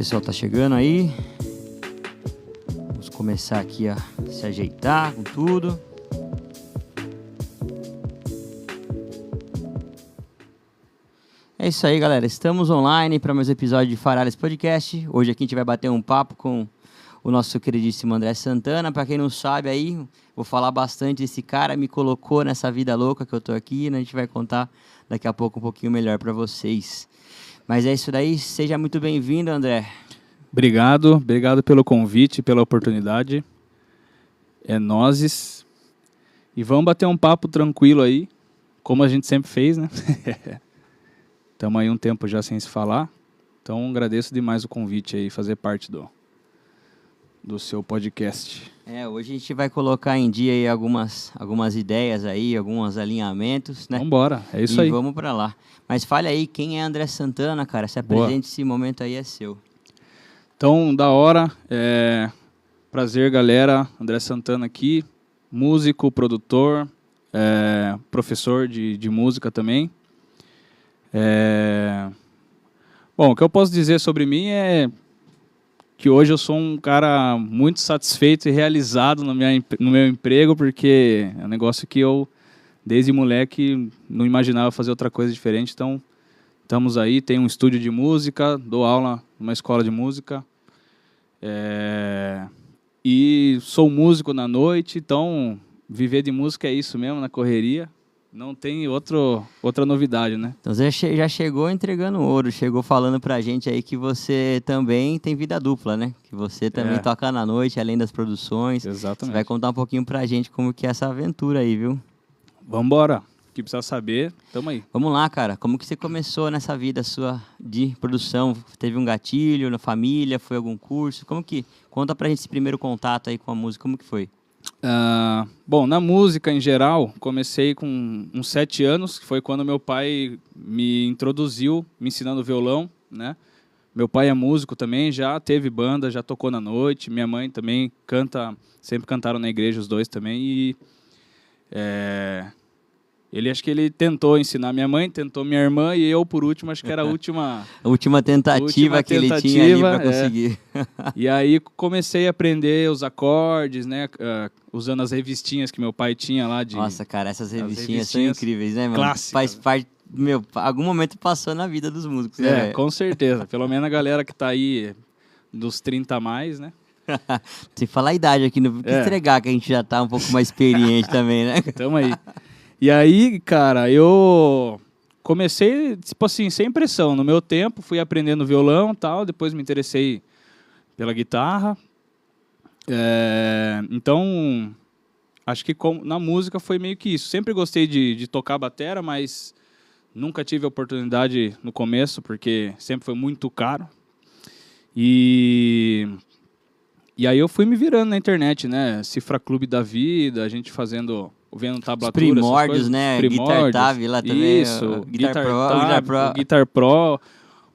pessoal tá chegando aí. Vamos começar aqui a se ajeitar com tudo. É isso aí, galera. Estamos online para mais um episódio de Farales Podcast. Hoje aqui a gente vai bater um papo com o nosso queridíssimo André Santana. Para quem não sabe aí, vou falar bastante desse cara, me colocou nessa vida louca que eu tô aqui, né? A gente vai contar daqui a pouco um pouquinho melhor para vocês. Mas é isso daí, seja muito bem-vindo, André. Obrigado pelo convite, pela oportunidade. É nozes. E vamos bater um papo tranquilo aí, como a gente sempre fez, né? Estamos aí um tempo já sem se falar. Então agradeço demais o convite aí, fazer parte do seu podcast. Hoje a gente vai colocar em dia aí algumas ideias aí, alguns alinhamentos, né? Vambora, é isso aí. E vamos pra lá. Mas fale aí, quem é André Santana, cara? Se apresente, esse momento aí é seu. Então, da hora. Prazer, galera. André Santana aqui, músico, produtor, professor de música também. Bom, o que eu posso dizer sobre mim é que hoje eu sou um cara muito satisfeito e realizado no meu emprego, porque é um negócio que eu, desde moleque, não imaginava fazer outra coisa diferente. Então, estamos aí, tenho um estúdio de música, dou aula numa escola de música, e sou músico na noite, então viver de música é isso mesmo, na correria. Não tem outra novidade, né? Então você já chegou entregando ouro, chegou falando pra gente aí que você também tem vida dupla, né? Que você também toca na noite, além das produções. Exatamente. Você vai contar um pouquinho pra gente como que é essa aventura aí, viu? Vambora. O que precisa saber, tamo aí. Vamos lá, cara. Como que você começou nessa vida sua de produção? Teve um gatilho na família? Foi algum curso? Conta pra gente esse primeiro contato aí com a música, como que foi? Bom, na música em geral, comecei com uns 7 anos, que foi quando meu pai me introduziu, me ensinando violão, né? Meu pai é músico também, já teve banda, já tocou na noite. Minha mãe também canta, sempre cantaram na igreja os dois também. E acho que ele tentou ensinar minha mãe, tentou minha irmã, e eu, por último, acho que era a última... A última tentativa que ele tinha ali para conseguir. E aí comecei a aprender os acordes, né? Usando as revistinhas que meu pai tinha lá. Nossa, cara, essas revistinhas são incríveis, né, mano? Clássicas. Faz parte... algum momento passou na vida dos músicos, né? Com certeza. Pelo menos a galera que tá aí dos 30 a mais, né? Sem falar a idade aqui, não vou entregar que a gente já tá um pouco mais experiente também, né? Tamo aí. E aí, cara, eu comecei, tipo assim, sem pressão. No meu tempo, fui aprendendo violão e tal, depois me interessei pela guitarra. Então, acho que na música foi meio que isso. Sempre gostei de tocar batera, mas nunca tive a oportunidade no começo, porque sempre foi muito caro. E aí eu fui me virando na internet, né? Cifra Clube da vida, a gente vendo tablatura, os primórdios, né? Guitar Tab lá também. Isso, Guitar Pro.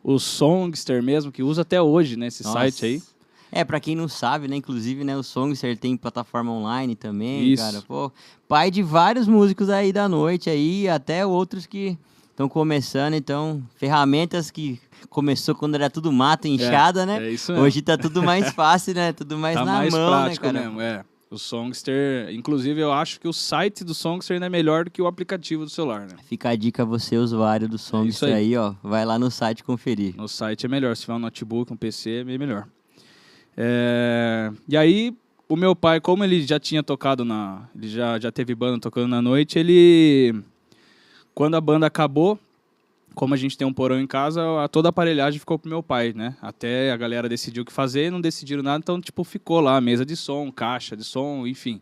O Songster mesmo, que usa até hoje, né? Esse site aí. Pra quem não sabe, né? Inclusive, né? O Songster tem plataforma online também, Isso. Cara. Pô, pai de vários músicos aí da noite aí, até outros que estão começando. Então, ferramentas que começou quando era tudo mato, enxada, né? É isso mesmo. Hoje tá tudo mais fácil, né? Tudo mais tá na mais mão, prático, né, cara? Mesmo, O Songster, inclusive eu acho que o site do Songster ainda é melhor do que o aplicativo do celular, né? Fica a dica você, usuário do Songster aí, ó. Vai lá no site conferir. No site é melhor, se tiver um notebook, um PC, é bem melhor. E aí, o meu pai, como ele já tinha tocado ele já teve banda tocando na noite, quando a banda acabou, como a gente tem um porão em casa, toda a aparelhagem ficou pro meu pai, né? Até a galera decidiu o que fazer, não decidiram nada, então tipo ficou lá, mesa de som, caixa de som, enfim.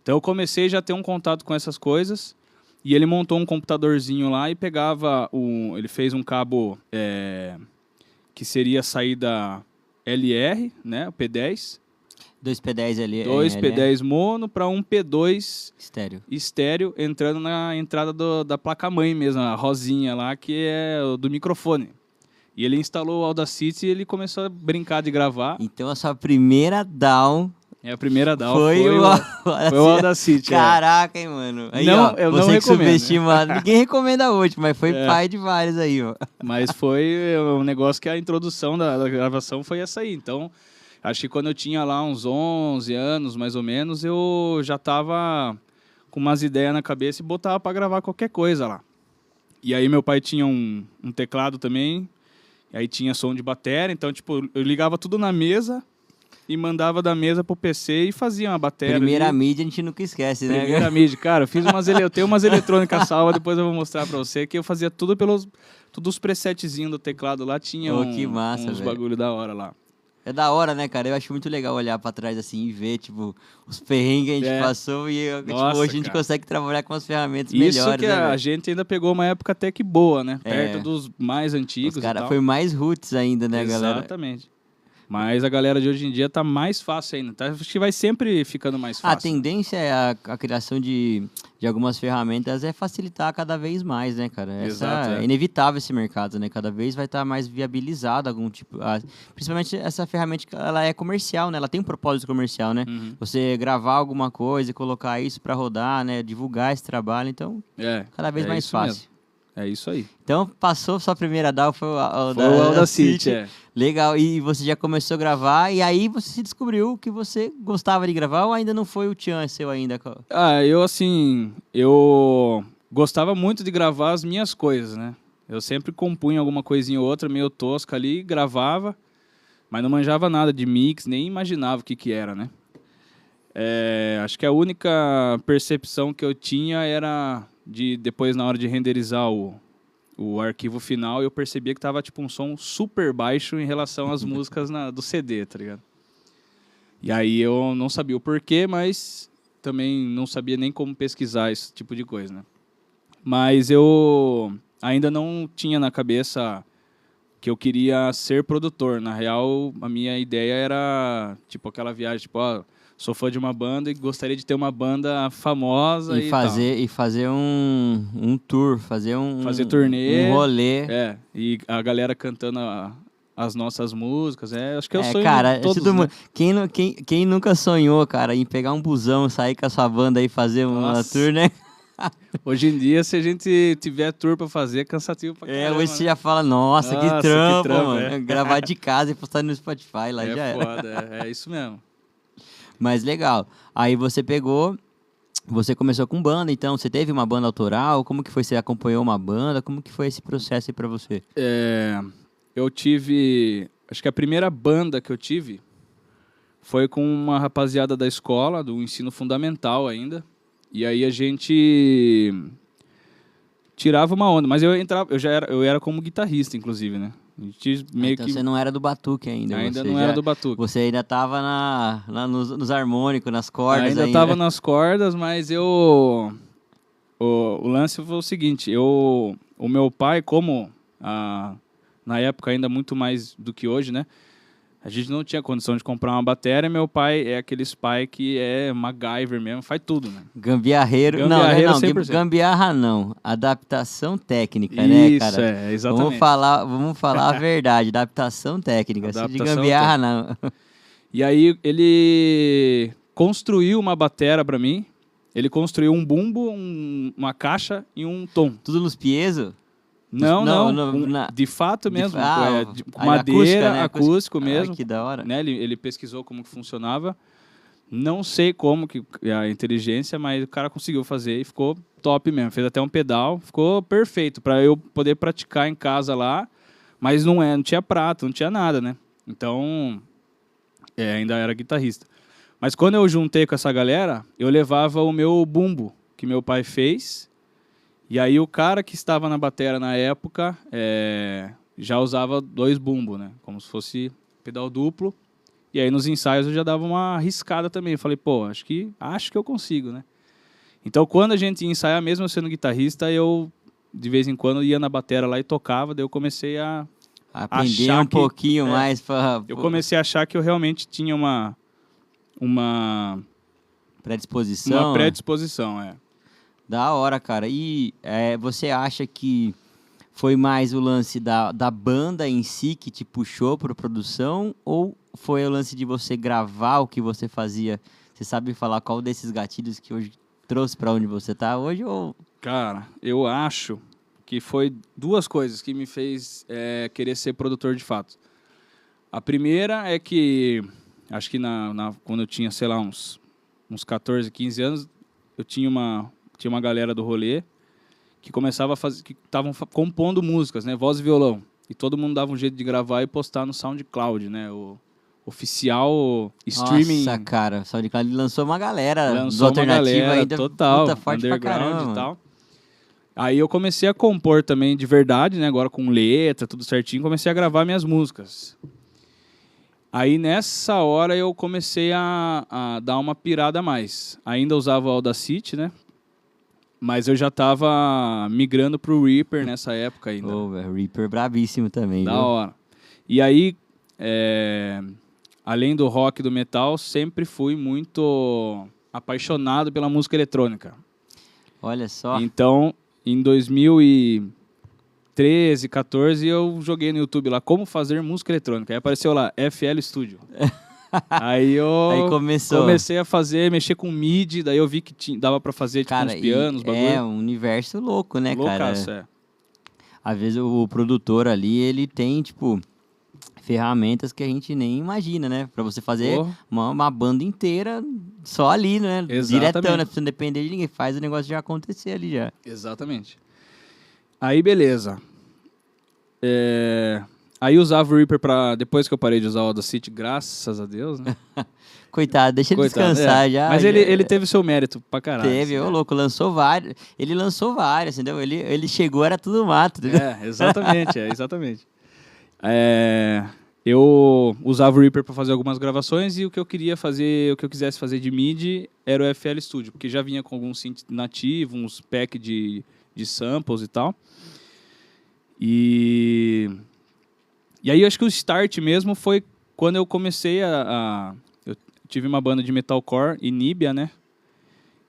Então eu comecei já a ter um contato com essas coisas, e ele montou um computadorzinho lá e ele fez um cabo que seria a saída LR, né? O P10. 2 P10 ali. 2 P10 mono para um P2 estéreo entrando na entrada da placa-mãe mesmo, a rosinha lá, que é do microfone. E ele instalou o Audacity e ele começou a brincar de gravar. Então a sua primeira DAW A primeira DAW foi o Audacity. Caraca, hein, mano. Aí, não, ó, eu você não que recomendo. subestima, ninguém recomenda hoje, mas foi pai de vários aí, ó. Mas foi um negócio que a introdução da gravação foi essa aí. Então, acho que quando eu tinha lá uns 11 anos, mais ou menos, eu já tava com umas ideias na cabeça e botava para gravar qualquer coisa lá. E aí meu pai tinha um teclado também, e aí tinha som de bateria, então tipo, eu ligava tudo na mesa e mandava da mesa pro PC e fazia uma bateria. Primeira ali. mídia a gente nunca esquece, né? Primeira mídia. Cara, eu tenho umas eletrônicas salvas, depois eu vou mostrar pra você, que eu fazia tudo os presetzinhos do teclado lá, tinha que massa, uns velho. bagulho da hora lá. É da hora, né, cara? Eu acho muito legal olhar pra trás assim e ver, tipo, os perrengues que a gente passou e tipo, Nossa, hoje a gente cara. consegue trabalhar com as ferramentas Isso melhores, que né, a velho? gente ainda pegou uma época até que boa, né? Perto dos mais antigos Os e cara tal. foi mais roots ainda, né, galera? Exatamente. Mas a galera de hoje em dia tá mais fácil ainda. Tá? Acho que vai sempre ficando mais A fácil. tendência é a criação de algumas ferramentas é facilitar cada vez mais, né, cara? Exato, É inevitável esse mercado, né? Cada vez vai estar mais viabilizado algum tipo... principalmente essa ferramenta, ela é comercial, né? Ela tem um propósito comercial, né? Uhum. Você gravar alguma coisa e colocar isso para rodar, né? Divulgar esse trabalho, então cada vez mais isso fácil. mesmo. É isso aí. Então, passou sua primeira DAW, foi o Audacity, Legal, e você já começou a gravar, e aí você se descobriu que você gostava de gravar ou ainda não foi o tchan seu ainda? Eu gostava muito de gravar as minhas coisas, né? Eu sempre compunha alguma coisinha ou outra, meio tosca ali, gravava, mas não manjava nada de mix, nem imaginava o que era, né? Acho que a única percepção que eu tinha era depois, na hora de renderizar o arquivo final, eu percebia que tava tipo um som super baixo em relação às músicas do CD, tá ligado? E aí eu não sabia o porquê, mas também não sabia nem como pesquisar esse tipo de coisa, né? Mas eu ainda não tinha na cabeça que eu queria ser produtor. Na real, a minha ideia era tipo aquela viagem, tipo, sou fã de uma banda e gostaria de ter uma banda famosa e fazer um tour, fazer turnê, um rolê. E a galera cantando as nossas músicas. Acho que é o sonho cara, de todos, né? né? Quem nunca sonhou, cara, em pegar um busão, sair com a sua banda e fazer uma tour, né? Hoje em dia, se a gente tiver tour pra fazer, é cansativo pra caramba. Hoje você já fala, nossa, que trampo, mano. Gravar de casa e postar no Spotify, lá já era. Foda, é isso mesmo. Mas legal. Aí você você começou com banda, então você teve uma banda autoral? Como que foi? Você acompanhou uma banda? Como que foi esse processo aí pra você? Eu tive... Acho que a primeira banda que eu tive foi com uma rapaziada da escola, do ensino fundamental ainda. E aí a gente tirava uma onda. Mas eu era como guitarrista, inclusive, né? A gente Então você não era do batuque ainda. Ainda não era do batuque. Você ainda estava nos harmônicos, nas cordas ainda. Estava nas cordas, mas o lance foi o seguinte, o meu pai, como na época ainda muito mais do que hoje, né? A gente não tinha condição de comprar uma bateria, meu pai é aqueles pai que é MacGyver mesmo, faz tudo, né? Gambiarreiro não, 100%. Gambiarra não, adaptação técnica, né, cara? Isso, exatamente. Vamos falar a verdade, adaptação técnica, de gambiarra não. E aí ele construiu uma bateria pra mim, ele construiu um bumbo, uma caixa e um tom. Tudo nos piezo? Não, de fato mesmo, madeira, acústico mesmo. Que da hora. Né? Ele pesquisou como que funcionava. Não sei como que a inteligência, mas o cara conseguiu fazer e ficou top mesmo. Fez até um pedal, ficou perfeito para eu poder praticar em casa lá, mas não tinha prato, não tinha nada, né? Então, ainda era guitarrista. Mas quando eu juntei com essa galera, eu levava o meu bumbo que meu pai fez. E aí o cara que estava na bateria na época já usava 2 bumbos, né? Como se fosse pedal duplo. E aí nos ensaios eu já dava uma arriscada também. Eu falei, acho que eu consigo, né? Então quando a gente ia ensaiar, mesmo eu sendo guitarrista, eu de vez em quando ia na bateria lá e tocava. Daí eu comecei a aprender um pouquinho mais. Eu comecei a achar que eu realmente tinha uma predisposição. Uma predisposição, Da hora, cara. E você acha que foi mais o lance da banda em si que te puxou para a produção ou foi o lance de você gravar o que você fazia? Você sabe falar qual desses gatilhos que hoje trouxe para onde você tá hoje? Ou... Cara, eu acho que foi duas coisas que me fez querer ser produtor de fato. A primeira é que, acho que quando eu tinha, sei lá, uns 14, 15 anos, eu tinha uma galera do rolê que começava a fazer, que estavam compondo músicas, né, voz e violão. E todo mundo dava um jeito de gravar e postar no SoundCloud, né, o oficial streaming. Nossa, cara, o SoundCloud lançou uma galera Lançou do alternativo uma galera, ainda, total, puta, forte pra caramba. e tal. Aí eu comecei a compor também de verdade, né, agora com letra, tudo certinho, comecei a gravar minhas músicas. Aí nessa hora eu comecei a dar uma pirada a mais. Ainda usava o Audacity, né? Mas eu já estava migrando pro Reaper nessa época ainda. Reaper brabíssimo também, Da viu? hora. E aí, além do rock e do metal, sempre fui muito apaixonado pela música eletrônica. Olha só. Então, em 2013, 14, eu joguei no YouTube lá como fazer música eletrônica. Aí apareceu lá, FL Studio. Aí Aí comecei a mexer com MIDI, daí eu vi que dava pra fazer tipo, uns pianos, bagulho. É um universo louco, né, Loucaço, cara? Às vezes o produtor ali, ele tem, tipo, ferramentas que a gente nem imagina, né? Pra você fazer uma banda inteira só ali, né? Exatamente. Diretão, né? Pra você não depender de ninguém. Faz o negócio já acontecer ali já. Exatamente. Aí, beleza. Aí usava o Reaper depois que eu parei de usar o Audacity, graças a Deus, né? Coitado, deixa ele descansar já. Mas já... ele teve seu mérito pra caralho. Teve, ô louco, lançou vários. Ele lançou vários, entendeu? Ele chegou, era tudo mato. Entendeu? Exatamente. Eu usava o Reaper para fazer algumas gravações e o que eu quisesse fazer de MIDI era o FL Studio, porque já vinha com alguns synth nativo, uns pack de samples e tal. E aí eu acho que o start mesmo foi quando eu comecei eu tive uma banda de metalcore, Inibia, né?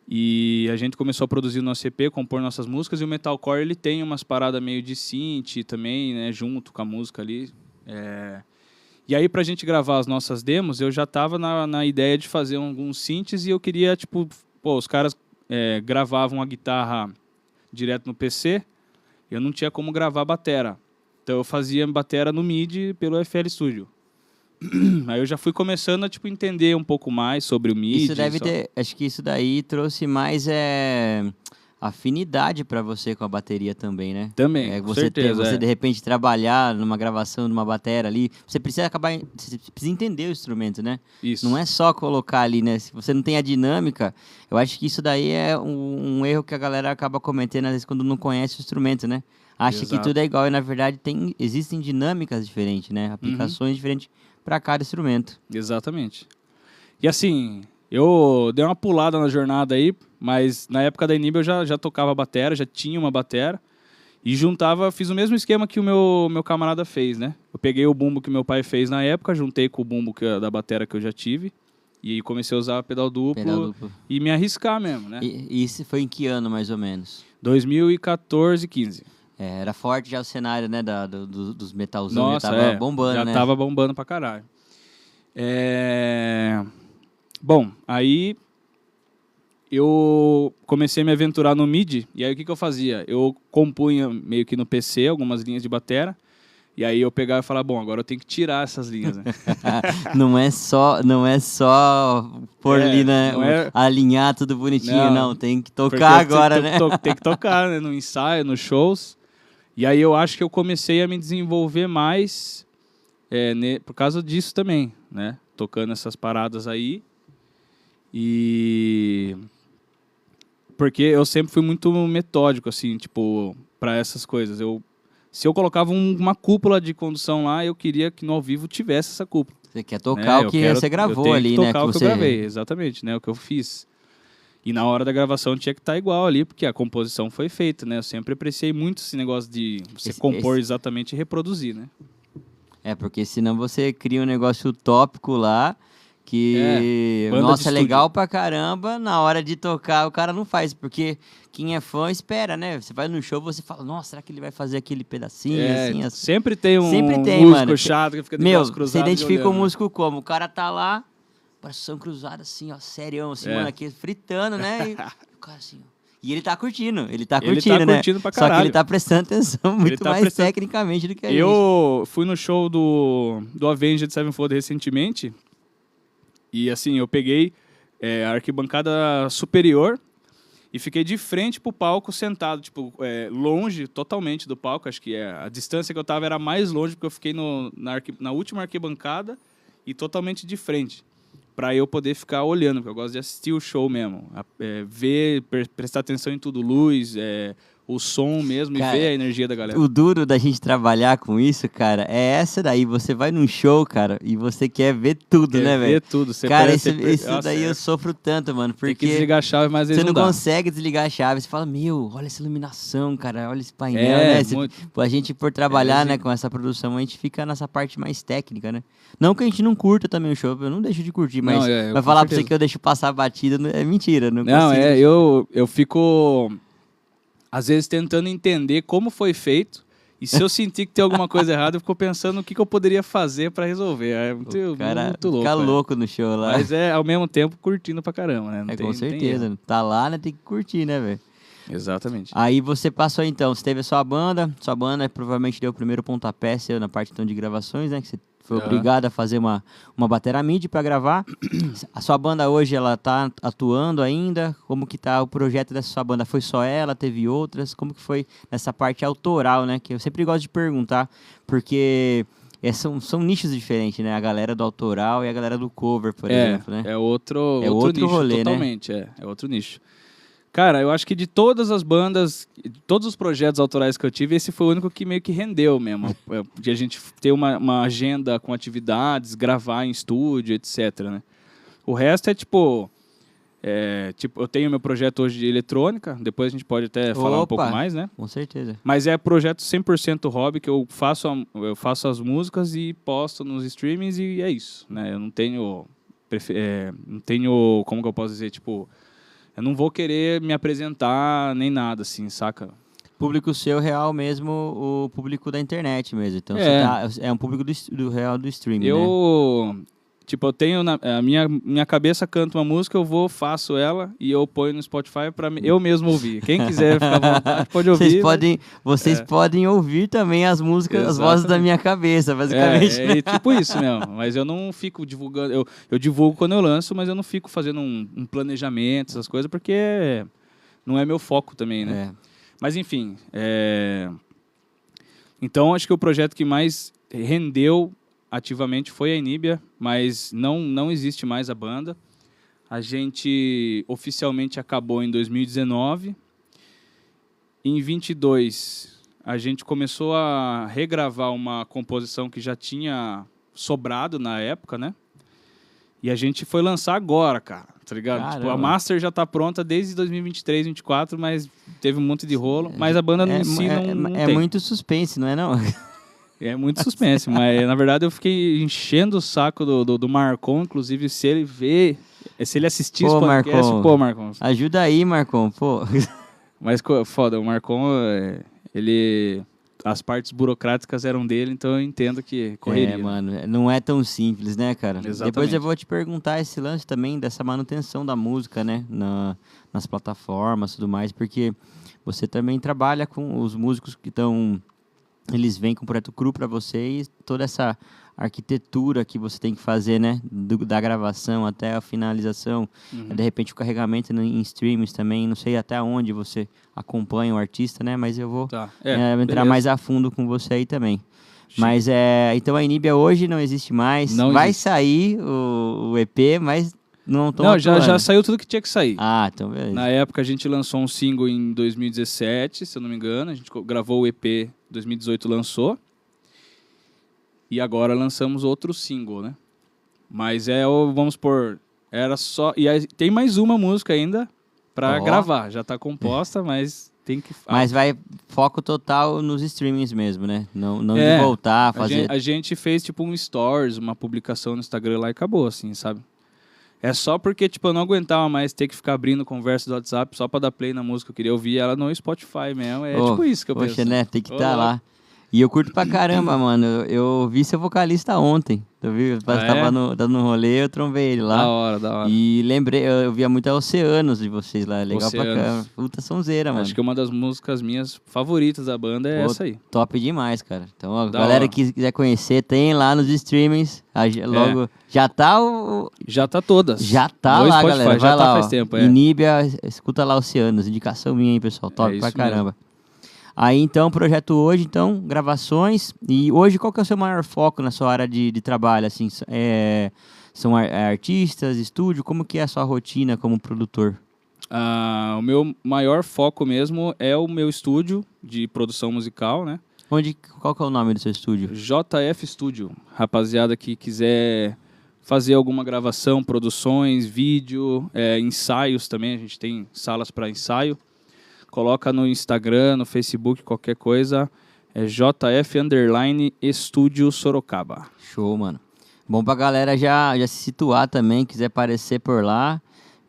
E a gente começou a produzir o nosso EP, compor nossas músicas, e o metalcore ele tem umas paradas meio de synth também, né? Junto com a música ali. E aí, pra gente gravar as nossas demos, eu já tava na ideia de fazer alguns synths e eu queria, tipo, os caras gravavam a guitarra direto no PC, eu não tinha como gravar batera. Então eu fazia batera no MIDI pelo FL Studio. Aí eu já fui começando a tipo, entender um pouco mais sobre o MIDI. Isso deve ter, acho que isso daí trouxe mais afinidade para você com a bateria também, né? Também, com certeza. Você de repente trabalhar numa gravação de uma bateria ali, você precisa entender o instrumento, né? Isso. Não é só colocar ali, né? Se você não tem a dinâmica, eu acho que isso daí é um erro que a galera acaba cometendo às vezes quando não conhece o instrumento, né? Acha que tudo é igual e na verdade existem dinâmicas diferentes, né? Aplicações diferentes para cada instrumento. Exatamente. E assim, eu dei uma pulada na jornada aí, mas na época da Inib eu já tocava batera, já tinha uma batera e fiz o mesmo esquema que o meu camarada fez, né? Eu peguei o bumbo que meu pai fez na época, juntei com o bumbo da batera que eu já tive e aí comecei a usar pedal duplo e me arriscar mesmo, né? E isso foi em que ano mais ou menos? 2014, 15. Era forte já o cenário, né, dos metalzão. Nossa, já tava bombando, né? Já tava bombando pra caralho. Bom, aí eu comecei a me aventurar no MIDI, e aí o que eu fazia? Eu compunha meio que no PC algumas linhas de batera, e aí eu pegava e falava, bom, agora eu tenho que tirar essas linhas, né? não é só pôr ali, né? Alinhar tudo bonitinho, não. Tem que tocar agora, né? Tem que tocar, né? No ensaio, nos shows. E aí eu acho que eu comecei a me desenvolver mais por causa disso também, né? Tocando essas paradas aí. E... Porque eu sempre fui muito metódico, assim, tipo, para essas coisas. Se eu colocava uma cúpula de condução lá, eu queria que no ao vivo tivesse essa cúpula. Você quer tocar o que você gravou ali, né? Tocar o que eu gravei, exatamente, né? O que eu fiz. E na hora da gravação tinha que estar igual ali, porque a composição foi feita, né? Eu sempre apreciei muito esse negócio de você compor exatamente e reproduzir, né? Porque senão você cria um negócio utópico lá Que, banda de nossa, é estúdio. legal pra caramba, na hora de tocar o cara não faz, porque quem é fã espera, né? Você vai no show, você fala, nossa, será que ele vai fazer aquele pedacinho, assim, assim? Sempre tem um Sempre tem, músico mano. chato que fica de Meu, braços você cruzados e identifica o olhando. músico como? O cara tá lá, bração cruzado assim, ó, serião, assim, mano, aqui fritando, né? E o cara assim, ó. E ele tá curtindo, Ele tá né? curtindo pra Só que ele caralho. tá prestando atenção muito tá mais prestando- tecnicamente do que a gente. Eu fui no show do Avenged Sevenfold recentemente e assim, eu peguei a arquibancada superior e fiquei de frente pro palco sentado, tipo, longe totalmente do palco. Acho que a distância que eu tava era mais longe, porque eu fiquei na última arquibancada e totalmente de frente. Pra eu poder ficar olhando, porque eu gosto de assistir o show mesmo. Ver, prestar atenção em tudo, luz, o som mesmo, Cara, e ver a energia da galera. O duro da gente trabalhar com isso, cara, é essa daí. Você vai num show, cara, e você quer ver tudo, né, velho? Ver tudo. Você Cara, parece- isso Nossa, daí eu sofro tanto, mano, Tem que porque desligar a chave, mas às você vezes não não dá. consegue desligar a chave. Você fala, meu, olha essa iluminação, cara, olha esse painel, né? Muito. A gente, por trabalhar, né, exige. com essa produção, a gente fica nessa parte mais técnica, né? Não que a gente não curta também o show, eu não deixo de curtir, mas Não, eu vai com falar pra você certeza. que eu deixo passar a batida, é mentira, não Não, consigo. eu fico, às vezes, tentando entender como foi feito. E se eu sentir que tem alguma coisa errada, eu fico pensando o que eu poderia fazer pra resolver. É muito, O cara muito louco. fica né? louco no show lá. Mas ao mesmo tempo, curtindo pra caramba, né? Não Com tem certeza. erro. Tá lá, né? Tem que curtir, né, velho? Exatamente. Aí você passou então, você teve a sua banda provavelmente deu o primeiro pontapé seu na parte então de gravações, né? Que você foi obrigado a fazer uma batera MIDI para gravar. A sua banda hoje, ela tá atuando ainda? Como que tá o projeto dessa sua banda? Foi só ela? Teve outras? Como que foi nessa parte autoral, né? Que eu sempre gosto de perguntar, porque são nichos diferentes, né? A galera do autoral e a galera do cover, por exemplo, né? É outro outro nicho, rolê, né? totalmente. É outro nicho. Cara, eu acho que de todas as bandas, de todos os projetos autorais que eu tive, esse foi o único que meio que rendeu mesmo. De a gente ter uma agenda com atividades, gravar em estúdio, etc. Né? O resto é tipo, eu tenho meu projeto hoje de eletrônica, depois a gente pode até falar um pouco mais, né? Com certeza. Mas é projeto 100% hobby, que eu faço as músicas e posto nos streamings e é isso. Né? Eu não tenho, como que eu posso dizer, tipo... Eu não vou querer me apresentar nem nada, assim, saca? Público seu real mesmo, o público da internet mesmo. Então, é um público do real do streaming, né? Eu tenho... a minha cabeça canta uma música, eu faço ela e eu ponho no Spotify pra eu mesmo ouvir. Quem quiser ficar à vontade, pode ouvir. Vocês podem ouvir também as músicas, as vozes da minha cabeça, basicamente. É tipo isso mesmo. Mas eu não fico divulgando... Eu divulgo quando eu lanço, mas eu não fico fazendo um planejamento, essas coisas, porque não é meu foco também, né? Mas, enfim. Então, acho que o projeto que mais rendeu ativamente foi a Iníbia, mas não existe mais a banda. A gente oficialmente acabou em 2019. Em 22, a gente começou a regravar uma composição que já tinha sobrado na época, né? E a gente foi lançar agora, cara, tá ligado? Tipo, a Master já tá pronta desde 2023, 2024, mas teve um monte de rolo. Mas a banda em si não tem. É muito suspense, não é não? É muito suspense, mas na verdade eu fiquei enchendo o saco do Marcon, inclusive se ele assistir esse podcast, Marcon. Ajuda aí, Marcon, pô. Mas foda, o Marcon, as partes burocráticas eram dele, então eu entendo que correria. Mano, não é tão simples, né, cara? Exatamente. Depois eu vou te perguntar esse lance também dessa manutenção da música, né, nas plataformas e tudo mais, porque você também trabalha com os músicos que estão... Eles vêm com o projeto cru para você e toda essa arquitetura que você tem que fazer, né? Da gravação até a finalização. De repente o carregamento em streams também. Não sei até onde você acompanha o artista, né? Mas eu vou entrar mais a fundo com você aí também. Chique. Mas então a Iníbia hoje não existe mais. Vai sair o EP, mas... Não, já saiu tudo que tinha que sair. Então beleza. Na época a gente lançou um single em 2017, se eu não me engano. A gente gravou o EP, 2018 lançou. E agora lançamos outro single, né? Mas vamos por... Era só... E aí, tem mais uma música ainda pra gravar. Já tá composta, mas tem que... Mas vai foco total nos streamings mesmo, né? Não de voltar a fazer... A gente fez tipo um stories, uma publicação no Instagram lá e acabou, assim, sabe? É só porque, tipo, eu não aguentava mais ter que ficar abrindo conversa do WhatsApp só pra dar play na música. Eu queria ouvir ela no Spotify mesmo. É tipo isso que eu penso. Poxa, né? Tem que Ô, estar louco. lá. E eu curto pra caramba, mano. Eu vi seu vocalista ontem. Tu viu? Ah, Tava é? dando um rolê, eu trombei ele lá. Da hora, da hora. E lembrei, eu via muito a Oceanos de vocês lá. Legal pra Oceanos. caramba. Puta sonzeira, mano. Acho que uma das músicas minhas favoritas da banda é Pô, essa aí. top demais, cara. Então, a Da galera hora. que quiser conhecer, tem lá nos streamings. Logo, já tá Já tá todas. já tá No lá, Spotify, galera. já Vai tá lá, faz ó. tempo, é. Iníbia, escuta lá Oceanos. Indicação minha, hein, pessoal. Top É pra isso caramba. Aí, então, projeto hoje, então, gravações. E hoje, qual que é o seu maior foco na sua área de trabalho, assim? São artistas, estúdio? Como que é a sua rotina como produtor? O meu maior foco mesmo é o meu estúdio de produção musical, né? Qual que é o nome do seu estúdio? JF Studio. Rapaziada que quiser fazer alguma gravação, produções, vídeo, ensaios também. A gente tem salas para ensaio. Coloca no Instagram, no Facebook, qualquer coisa. É JF_Estúdio Sorocaba. Show, mano. Bom pra galera já se situar também, quiser aparecer por lá,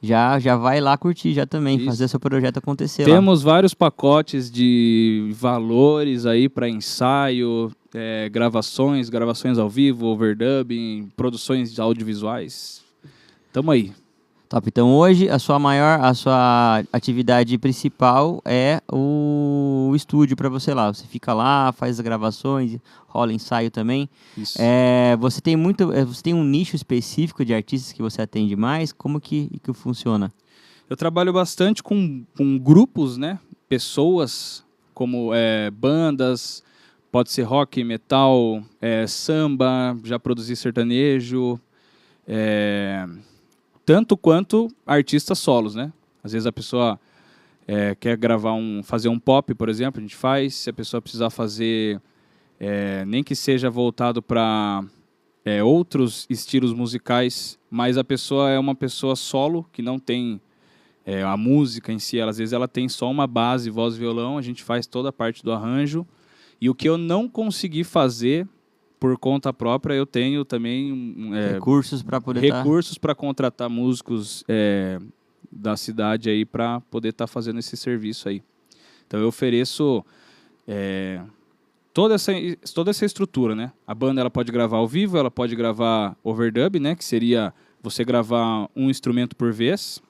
já vai lá curtir já também, Isso. fazer seu projeto acontecer lá. Temos vários pacotes de valores aí para ensaio, gravações ao vivo, overdubbing, produções audiovisuais. Tamo aí. Top. Então hoje a sua atividade principal é o estúdio para você lá. Você fica lá, faz as gravações, rola ensaio também. Isso. Você tem um nicho específico de artistas que você atende mais? Como que funciona? Eu trabalho bastante com grupos, né? Pessoas, como bandas, pode ser rock, metal, samba, já produzi sertanejo, tanto quanto artistas solos, né? Às vezes a pessoa quer fazer um pop, por exemplo, a gente faz. Se a pessoa precisar fazer, nem que seja voltado para outros estilos musicais, mas a pessoa é uma pessoa solo, que não tem a música em si, às vezes ela tem só uma base, voz e violão, a gente faz toda a parte do arranjo. E o que eu não consegui fazer por conta própria, eu tenho também recursos para poder recursos para contratar músicos da cidade aí para poder estar fazendo esse serviço aí. Então eu ofereço toda essa estrutura, né? A banda ela pode gravar ao vivo, ela pode gravar overdub, né? Que seria você gravar um instrumento por vez.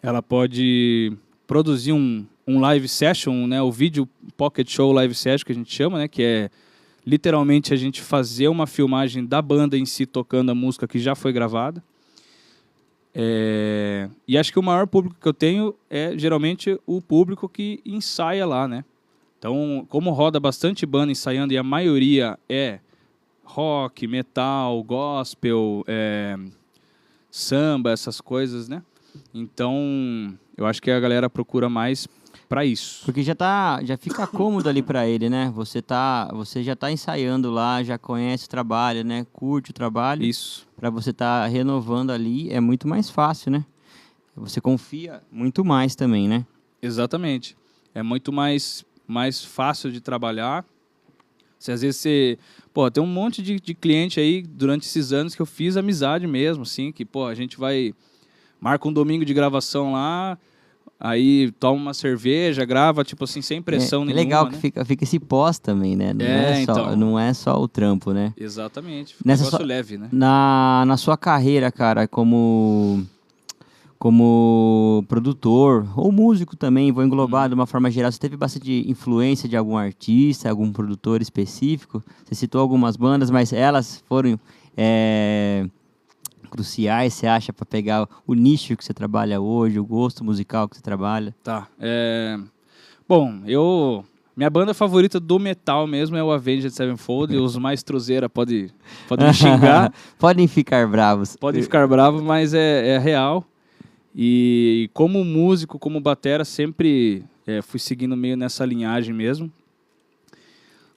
Ela pode produzir um live session, né? O vídeo Pocket Show Live Session que a gente chama, né? Que é literalmente a gente fazer uma filmagem da banda em si tocando a música que já foi gravada. E acho que o maior público que eu tenho é geralmente o público que ensaia lá, né? Então, como roda bastante banda ensaiando e a maioria é rock, metal, gospel, samba, essas coisas, né? Então, eu acho que a galera procura mais para isso. Porque já fica cômodo ali para ele, né? Você já tá ensaiando lá, já conhece o trabalho, né? Curte o trabalho. Isso. Para você estar renovando ali é muito mais fácil, né? Você confia muito mais também, né? Exatamente. É muito mais fácil de trabalhar. Se às vezes você... Pô, tem um monte de cliente aí durante esses anos que eu fiz amizade mesmo, assim, que, pô, a gente marca um domingo de gravação lá, aí toma uma cerveja, grava, tipo assim, sem pressão nenhuma. É legal né? que fica esse pós também, né? Não é só o trampo, né? Exatamente. Fica um negócio leve, né? Na sua carreira, cara, como produtor ou músico também, vou englobar de uma forma geral, você teve bastante influência de algum artista, algum produtor específico? Você citou algumas bandas, mas elas foram cruciais, você acha, para pegar o nicho que você trabalha hoje, o gosto musical que você trabalha? Tá. Bom, minha banda favorita do metal mesmo é o Avenged Sevenfold, e os mais truzeira podem me xingar. Podem ficar bravos. Podem ficar bravos, mas é real. E como músico, como batera, sempre fui seguindo meio nessa linhagem mesmo.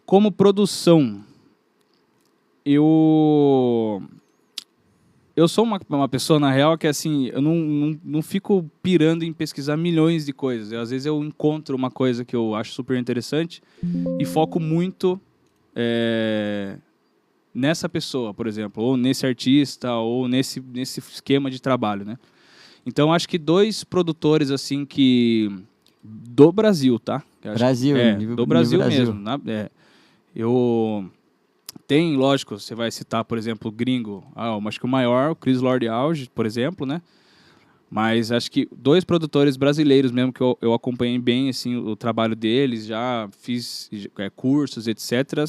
Como produção, eu sou uma pessoa, na real, que assim, eu não fico pirando em pesquisar milhões de coisas. Às vezes eu encontro uma coisa que eu acho super interessante e foco muito nessa pessoa, por exemplo, ou nesse artista, ou nesse esquema de trabalho, né? Então, acho que 2 produtores, assim, que... Do Brasil, tá? Brasil, do Brasil nível mesmo. Eu... Tem, lógico, você vai citar, por exemplo, o gringo. Acho que o maior, o Chris Lord Alge, por exemplo, né? Mas acho que 2 produtores brasileiros mesmo que eu acompanhei bem assim, o trabalho deles, já fiz cursos, etc.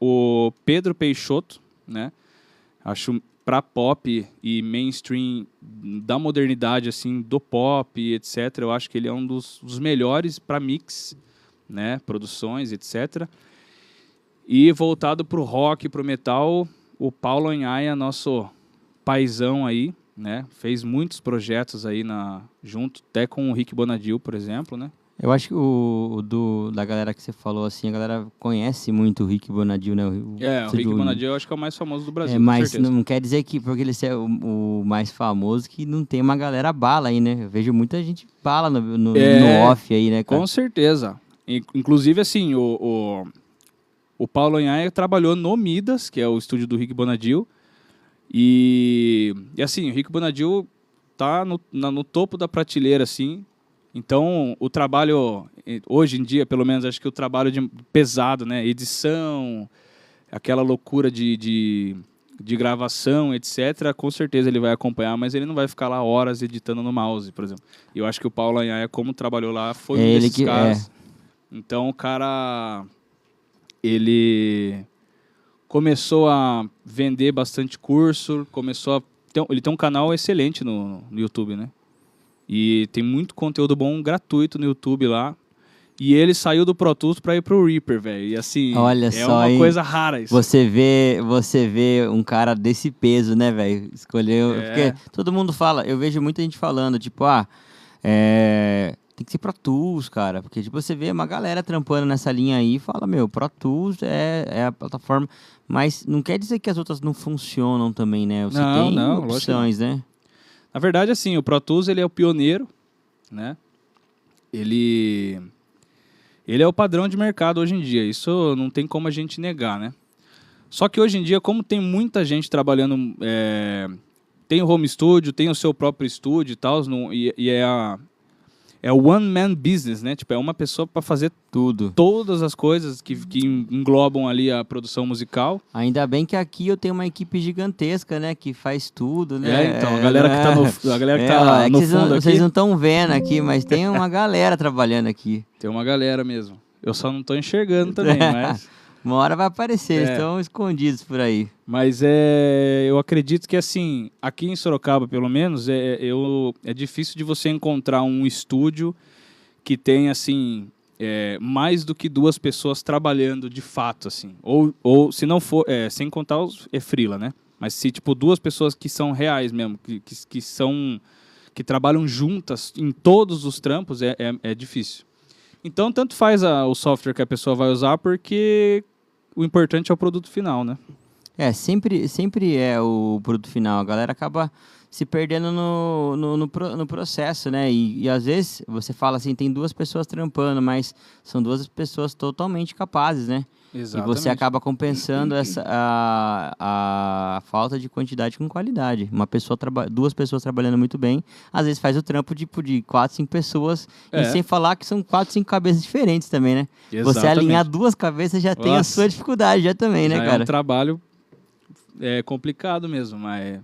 O Pedro Peixoto, né? Acho para pop e mainstream da modernidade, assim, do pop, etc. Eu acho que ele é um dos melhores para mix, né? Produções, etc. E voltado para o rock, para o metal, o Paulo Anhaia, nosso paizão aí, né? Fez muitos projetos aí junto, até com o Rick Bonadil, por exemplo, né? Eu acho que da galera que você falou, assim, a galera conhece muito o Rick Bonadil, né? O Rick Bonadil eu acho que é o mais famoso do Brasil, mas com certeza. Não quer dizer que, porque ele é o mais famoso, que não tem uma galera bala aí, né? Eu vejo muita gente bala no off aí, né, cara? Com certeza. Inclusive, assim, o Paulo Anhaia trabalhou no Midas, que é o estúdio do Rick Bonadil. E assim, o Rick Bonadil tá no topo da prateleira, assim. Então, o trabalho, hoje em dia, pelo menos, acho que o trabalho pesado, né? Edição, aquela loucura de gravação, etc., com certeza ele vai acompanhar, mas ele não vai ficar lá horas editando no mouse, por exemplo. E eu acho que o Paulo Anhaia, como trabalhou lá, foi um desses caras. Então, o cara... Ele começou a vender bastante curso, ele tem um canal excelente no YouTube, né? E tem muito conteúdo bom gratuito no YouTube lá. E ele saiu do Pro Tools para ir pro Reaper, velho. E assim, olha só, uma coisa rara isso. Você vê um cara desse peso, né, velho? Escolheu. Porque todo mundo fala, eu vejo muita gente falando, tipo, tem que ser Pro Tools, cara. Porque tipo, você vê uma galera trampando nessa linha aí e fala, meu, Pro Tools é a plataforma. Mas não quer dizer que as outras não funcionam também, né? Você tem opções, né? Na verdade, assim, o Pro Tools ele é o pioneiro, né? Ele é o padrão de mercado hoje em dia. Isso não tem como a gente negar, né? Só que hoje em dia, como tem muita gente trabalhando... tem o home studio, tem o seu próprio estúdio e tal, é o one man business, né? Tipo, é uma pessoa para fazer tudo, todas as coisas que englobam ali a produção musical. Ainda bem que aqui eu tenho uma equipe gigantesca, né? Que faz tudo, né? Então, a galera que tá no fundo aqui... Vocês não estão vendo aqui, mas tem uma galera trabalhando aqui. Tem uma galera mesmo. Eu só não tô enxergando também, mas... Uma hora vai aparecer, eles estão escondidos por aí. Mas eu acredito que, assim, aqui em Sorocaba, pelo menos, é difícil de você encontrar um estúdio que tenha, assim, mais do que 2 pessoas trabalhando de fato, assim. Ou se não for, sem contar os freela, né? Mas se, tipo, 2 pessoas que são reais mesmo, que trabalham juntas em todos os trampos, é difícil. Então, tanto faz o software que a pessoa vai usar, porque... O importante é o produto final, né? Sempre é o produto final. A galera acaba se perdendo no processo, né? E às vezes você fala assim, tem 2 pessoas trampando, mas são 2 pessoas totalmente capazes, né? Exatamente. E você acaba compensando a falta de quantidade com qualidade. 2 pessoas trabalhando muito bem, às vezes faz o trampo de 4, 5 pessoas, e sem falar que são 4, 5 cabeças diferentes também, né? Exatamente. Você alinhar 2 cabeças já tem a sua dificuldade já também, né, cara? É um trabalho complicado mesmo, mas...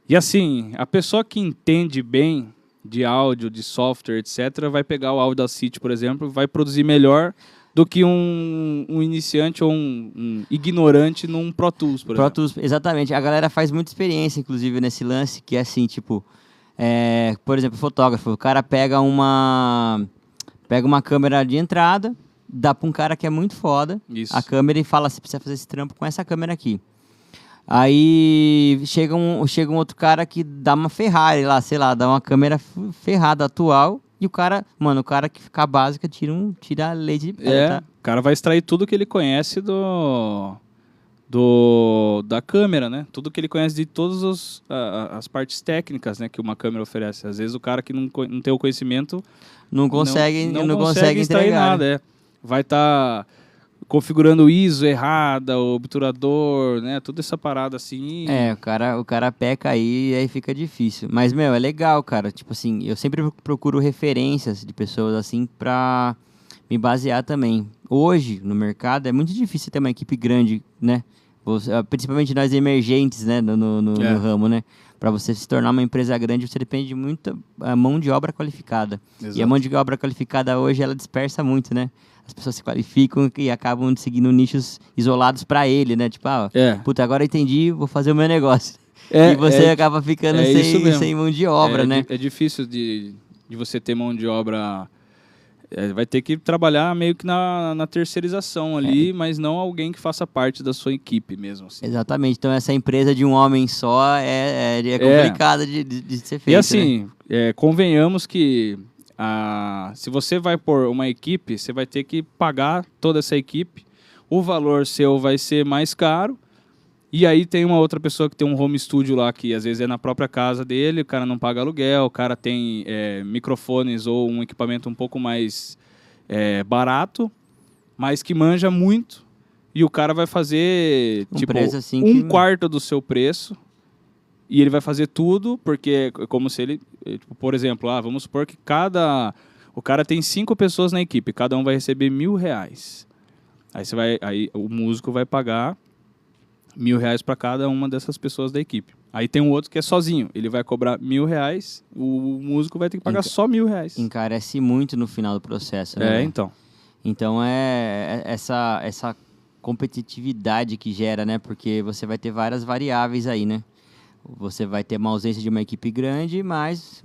E assim, a pessoa que entende bem de áudio, de software, etc., vai pegar o Audacity, por exemplo, vai produzir melhor do que um iniciante ou um ignorante num Pro Tools, por exemplo. Pro Tools, exatamente. A galera faz muita experiência, inclusive, nesse lance, que é assim, tipo... por exemplo, fotógrafo. O cara pega uma câmera de entrada, dá para um cara que é muito foda, a câmera, e fala, você precisa fazer esse trampo com essa câmera aqui. Aí chega um outro cara que dá uma Ferrari lá, sei lá, dá uma câmera ferrada atual, e o cara que fica básica tira a leite de pedra, tá? O cara vai extrair tudo que ele conhece da câmera, né? Tudo que ele conhece de todas as partes técnicas, né, que uma câmera oferece. Às vezes o cara que não tem o conhecimento não consegue extrair entregar, nada, Vai estar configurando ISO errada, o obturador, né? Toda essa parada assim. O cara peca aí e aí fica difícil. Mas, meu, é legal, cara. Tipo assim, eu sempre procuro referências de pessoas assim pra me basear também. Hoje, no mercado, é muito difícil ter uma equipe grande, né? Principalmente nós emergentes, né? No ramo, né? Para você se tornar uma empresa grande, você depende de muita mão de obra qualificada. Exato. E a mão de obra qualificada hoje, ela dispersa muito, né? As pessoas se qualificam e acabam seguindo nichos isolados para ele, né? Tipo, puta, agora eu entendi, vou fazer o meu negócio. E você acaba ficando sem mão de obra, né? É difícil de você ter mão de obra. Vai ter que trabalhar meio que na terceirização ali, mas não alguém que faça parte da sua equipe mesmo. Assim. Exatamente. Então, essa empresa de um homem só é complicada de ser feita. E assim, né? Convenhamos que se você vai pôr uma equipe, você vai ter que pagar toda essa equipe. O valor seu vai ser mais caro. E aí tem uma outra pessoa que tem um home studio lá, que às vezes é na própria casa dele, o cara não paga aluguel, o cara tem microfones ou um equipamento um pouco mais barato, mas que manja muito, e o cara vai fazer um quarto do seu preço, e ele vai fazer tudo, porque é como se ele, por exemplo, vamos supor que o cara tem 5 pessoas na equipe, cada um vai receber R$1.000. Aí o músico vai pagar R$1.000 para cada uma dessas pessoas da equipe. Aí tem um outro que é sozinho. Ele vai cobrar R$1.000, o músico vai ter que pagar só R$1.000. Encarece muito no final do processo, né? Então. Então essa competitividade que gera, né? Porque você vai ter várias variáveis aí, né? Você vai ter uma ausência de uma equipe grande, mas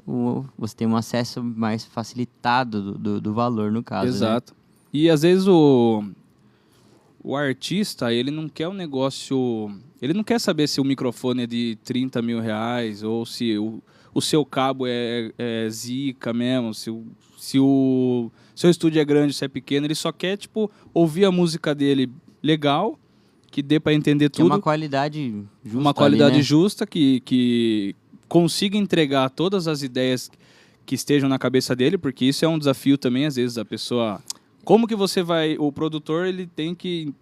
você tem um acesso mais facilitado do valor, no caso. Exato. Né? E às vezes o artista, ele não quer um negócio... Ele não quer saber se o microfone é de R$30.000 ou se o seu cabo é zica mesmo, se o seu estúdio é grande, se é pequeno. Ele só quer, ouvir a música dele legal, que dê para entender tudo. Uma qualidade justa. Uma qualidade ali, né? justa, que consiga entregar todas as ideias que estejam na cabeça dele, porque isso é um desafio também, às vezes, a pessoa... Como que você vai... O produtor, ele tem que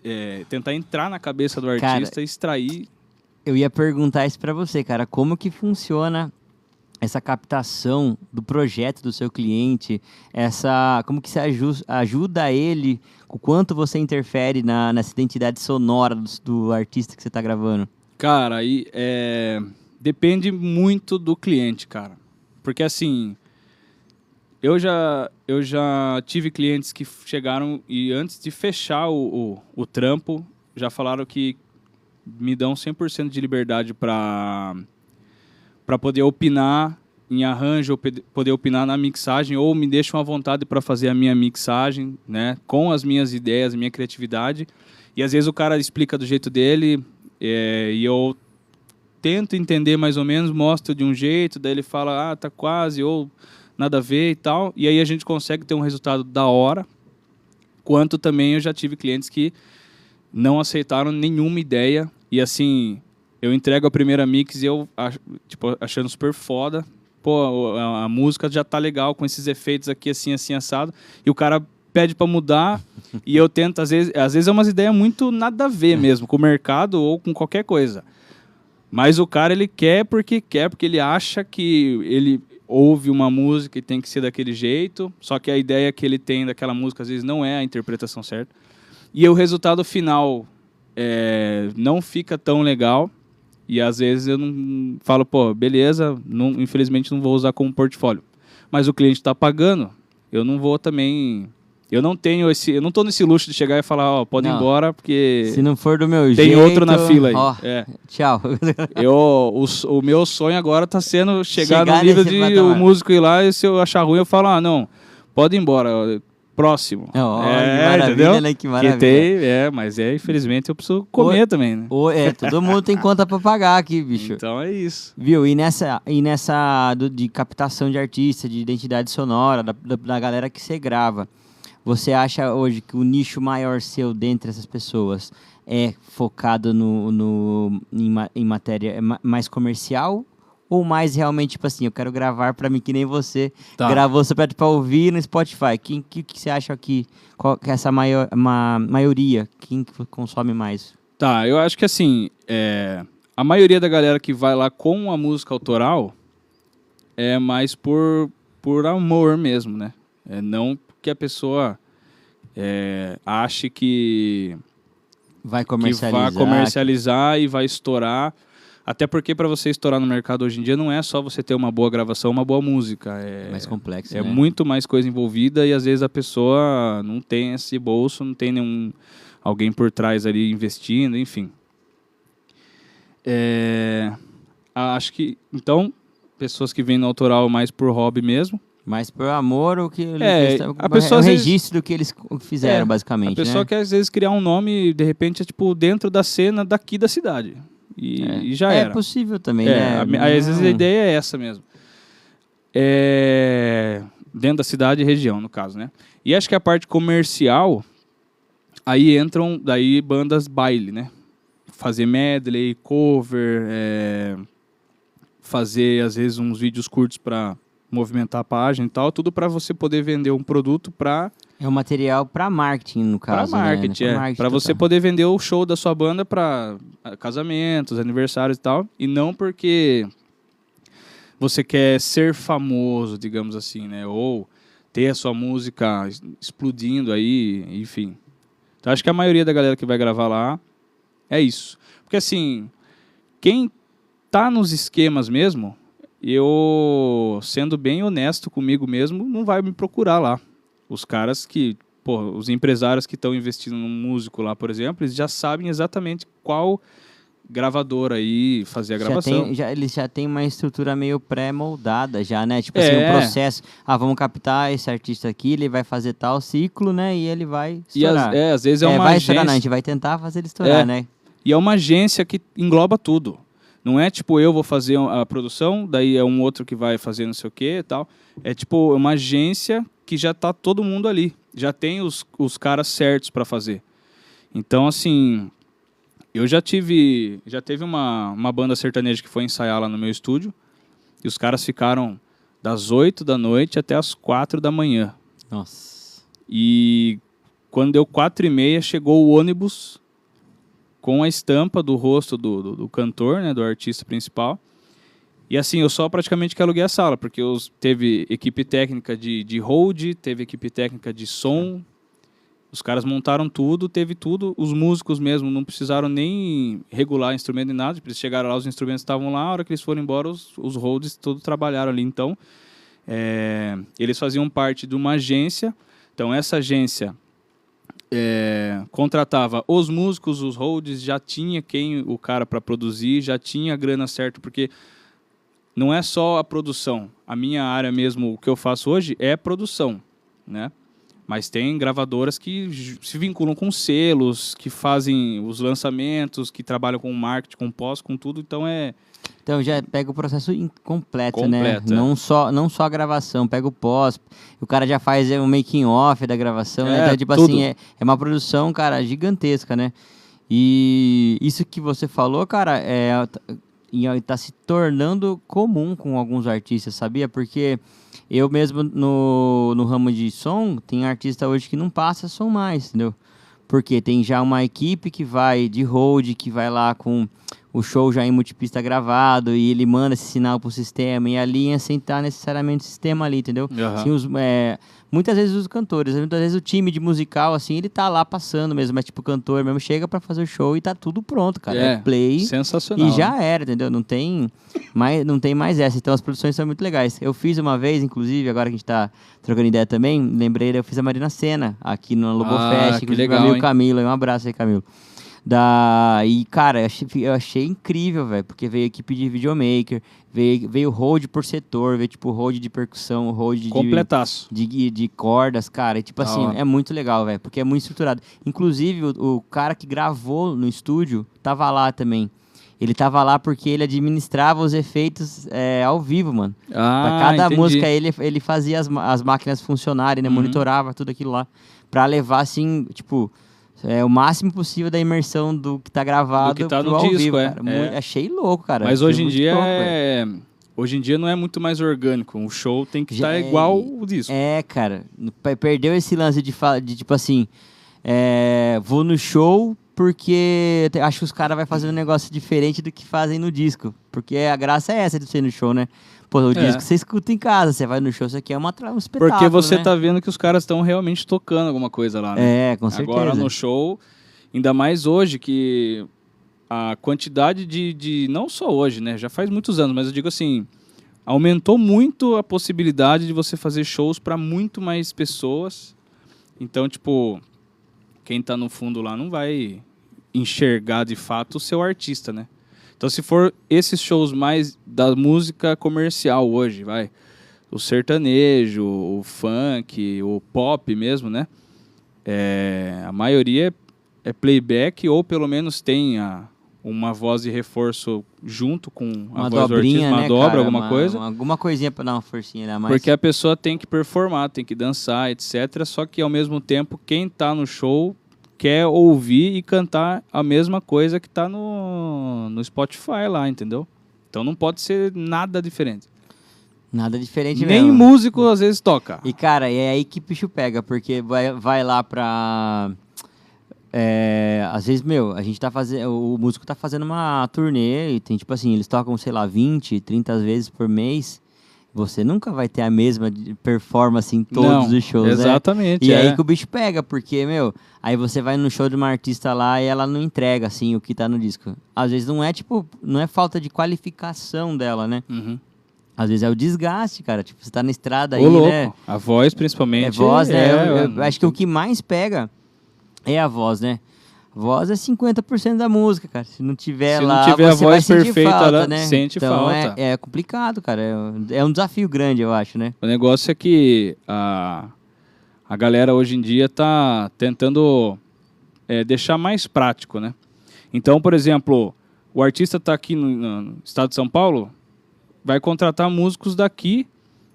tentar entrar na cabeça do artista e extrair... Eu ia perguntar isso pra você, cara. Como que funciona essa captação do projeto do seu cliente? Como que você ajuda ele? O quanto você interfere nessa identidade sonora do artista que você tá gravando? Cara, aí depende muito do cliente, cara. Porque, assim... Eu já tive clientes que chegaram e antes de fechar o trampo, já falaram que me dão 100% de liberdade para poder opinar em arranjo, ou poder opinar na mixagem, ou me deixam à vontade para fazer a minha mixagem, né, com as minhas ideias, a minha criatividade. E às vezes o cara explica do jeito dele e eu tento entender mais ou menos, mostro de um jeito, daí ele fala, tá quase, ou... nada a ver e tal, e aí a gente consegue ter um resultado da hora, quanto também eu já tive clientes que não aceitaram nenhuma ideia, e assim, eu entrego a primeira mix e eu, achando super foda, a música já tá legal com esses efeitos aqui, assim, assim, assado, e o cara pede para mudar, e eu tento, às vezes é umas ideias muito nada a ver mesmo, com o mercado ou com qualquer coisa, mas o cara, ele quer porque ele acha que ele... ouve uma música e tem que ser daquele jeito, só que a ideia que ele tem daquela música às vezes não é a interpretação certa. E o resultado final não fica tão legal, e às vezes eu não falo, beleza, infelizmente não vou usar como portfólio. Mas o cliente está pagando, eu não vou também... Eu não tô nesse luxo de chegar e falar, pode ir embora, porque... Se não for do meu jeito... Tem outro na fila aí. Tchau. O meu sonho agora tá sendo chegar no nível de o músico ir lá e se eu achar ruim eu falo, não, pode ir embora, próximo. Que maravilha, entendeu? né? Que maravilha. Mas infelizmente eu preciso comer também, né? Todo mundo tem conta pra pagar aqui, bicho. Então é isso. Viu? E nessa de captação de artista, de identidade sonora, da galera que você grava, você acha hoje que o nicho maior seu dentre essas pessoas é focado em matéria mais comercial Ou mais realmente, tipo assim, eu quero gravar pra mim que nem você Tá. gravou só pra ouvir no Spotify? Quem que você acha qual que é essa maioria? Quem que consome mais? Tá, eu acho que assim, a maioria da galera que vai lá com a música autoral é mais por amor mesmo, né? Não que a pessoa ache que Vai vai comercializar e vai estourar. Até porque para você estourar no mercado hoje em dia não é só você ter uma boa gravação, uma boa música. Mais complexo, É né? muito mais coisa envolvida e às vezes a pessoa não tem esse bolso, não tem alguém por trás ali investindo, enfim. Acho que, então, pessoas que vêm no autoral mais por hobby mesmo. Mas por amor, o que a pessoa, o às vezes, registro do que eles fizeram, basicamente, a pessoa né? quer, às vezes, criar um nome, de repente, tipo, dentro da cena daqui da cidade. E já era. É possível também, né? Às vezes a ideia é essa mesmo. Dentro da cidade e região, no caso, né? E acho que a parte comercial, aí entram daí bandas baile, né? Fazer medley, cover, fazer, às vezes, uns vídeos curtos para movimentar a página e tal, tudo para você poder vender um produto para... É um material para marketing, no caso, para marketing, né? para você poder vender o show da sua banda para casamentos, aniversários e tal, e não porque você quer ser famoso, digamos assim, né? Ou ter a sua música explodindo aí, enfim. Então, acho que a maioria da galera que vai gravar lá é isso. Porque, assim, quem tá nos esquemas mesmo, eu, sendo bem honesto comigo mesmo, não vai me procurar lá. Os caras que, os empresários que estão investindo num músico lá, por exemplo, eles já sabem exatamente qual gravadora aí fazer a gravação. Eles já têm uma estrutura meio pré-moldada já, né? Tipo assim, um processo. Vamos captar esse artista aqui, ele vai fazer tal ciclo, né? E ele vai estourar. E às vezes é uma vai agência... estourar, não, a gente vai tentar fazer ele estourar, né? E é uma agência que engloba tudo. Não é tipo, eu vou fazer a produção, daí é um outro que vai fazer não sei o que e tal. É tipo uma agência que já tá todo mundo ali. Já tem os caras certos para fazer. Então, assim, eu já teve uma banda sertaneja que foi ensaiar lá no meu estúdio. E os caras ficaram das 8 da noite até as 4 da manhã. Nossa. E quando deu 4h30, chegou o ônibus com a estampa do rosto do cantor, né, do artista principal. E assim, eu só praticamente que aluguei a sala, porque teve equipe técnica de hold, teve equipe técnica de som, os caras montaram tudo, teve tudo, os músicos mesmo não precisaram nem regular instrumento nem nada, eles chegaram lá, os instrumentos estavam lá, a hora que eles foram embora, os holds todos trabalharam ali. Então, eles faziam parte de uma agência, então essa agência... contratava os músicos, os holds, já tinha o cara para produzir, já tinha a grana certa, porque não é só a produção. A minha área mesmo, o que eu faço hoje é produção, né? Mas tem gravadoras que se vinculam com selos, que fazem os lançamentos, que trabalham com marketing, com pós, com tudo, Então já pega o processo completo, né? Completo, Não só a gravação, pega o pós, o cara já faz o making off da gravação, né? Então, tipo tudo. assim, é uma produção, cara, gigantesca, né? E isso que você falou, cara, tá se tornando comum com alguns artistas, sabia? Porque eu mesmo no ramo de som, tem artista hoje que não passa som mais, entendeu? Porque tem já uma equipe que vai de hold, que vai lá com o show já em multipista gravado e ele manda esse sinal pro sistema e a linha sem estar necessariamente o sistema ali, entendeu? Uhum. Assim, muitas vezes os cantores, muitas vezes o time de musical, assim, ele tá lá passando mesmo, mas tipo, o cantor mesmo chega pra fazer o show e tá tudo pronto, cara. É play sensacional, e já era, entendeu? Não tem mais essa. Então as produções são muito legais. Eu fiz uma vez, inclusive, agora que a gente tá trocando ideia também, lembrei, eu fiz a Marina Sena aqui no Lobofest, que legal, amigo Camilo, um abraço aí, Camilo. E, cara, eu achei incrível, velho, porque veio equipe de videomaker, veio hold por setor, veio tipo hold de percussão, hold completaço. De cordas, cara, e tipo assim, é muito legal, velho, porque é muito estruturado. Inclusive, o cara que gravou no estúdio tava lá também. Ele tava lá porque ele administrava os efeitos ao vivo, mano. Pra cada música ele fazia as máquinas funcionarem, né? Monitorava tudo aquilo lá. Pra levar, assim, tipo... o máximo possível da imersão do que tá gravado do que tá pro no ao disco, vivo, cara. Achei louco, cara. Mas hoje em dia louco, Hoje em dia não é muito mais orgânico. O show tem que estar é, igual o disco. cara, perdeu esse lance de tipo assim, vou no show porque acho que os caras vão fazer um negócio diferente do que fazem no disco. Porque a graça é essa de ser no show, né? Pô, o disco você escuta em casa, você vai no show, isso aqui é um espetáculo, Porque você né? tá vendo que os caras estão realmente tocando alguma coisa lá, né? Com certeza. Agora no show, ainda mais hoje, que a quantidade de... Não só hoje, né? Já faz muitos anos, mas eu digo assim... Aumentou muito a possibilidade de você fazer shows para muito mais pessoas. Então, tipo... Quem tá no fundo lá não vai enxergar de fato o seu artista, né? Então, se for esses shows mais da música comercial hoje, o sertanejo, o funk, o pop mesmo, né? A maioria é playback ou pelo menos tem uma voz de reforço junto com a voz do artista, uma dobra, alguma coisa. Alguma coisinha para dar uma forcinha, né? Mas... Porque a pessoa tem que performar, tem que dançar, etc. Só que, ao mesmo tempo, quem tá no show quer ouvir e cantar a mesma coisa que tá no Spotify lá, entendeu? Então não pode ser nada diferente. Nada diferente Nem mesmo. músico às vezes toca. E, cara, é aí que o bicho pega, porque vai lá pra... às vezes, a gente tá fazendo... O músico tá fazendo uma turnê e tem, tipo assim, eles tocam, sei lá, 20, 30 vezes por mês. Você nunca vai ter a mesma performance em todos os shows, exatamente, né? E aí que o bicho pega, porque, aí você vai no show de uma artista lá e ela não entrega, assim, o que tá no disco. Às vezes não é falta de qualificação dela, né? Uhum. Às vezes é o desgaste, cara. Tipo, você tá na estrada aí, louco. né? A voz, principalmente. É voz, né? Eu acho que o que mais pega é a voz, né? Voz é 50% da música, cara. Se não tiver lá, não tiver a você voz vai sentir perfeita, falta, ela né? sente então, falta. É complicado, cara. É um desafio grande, eu acho, né? O negócio é que a galera hoje em dia tá tentando deixar mais prático, né? Então, por exemplo, o artista tá aqui no estado de São Paulo, vai contratar músicos daqui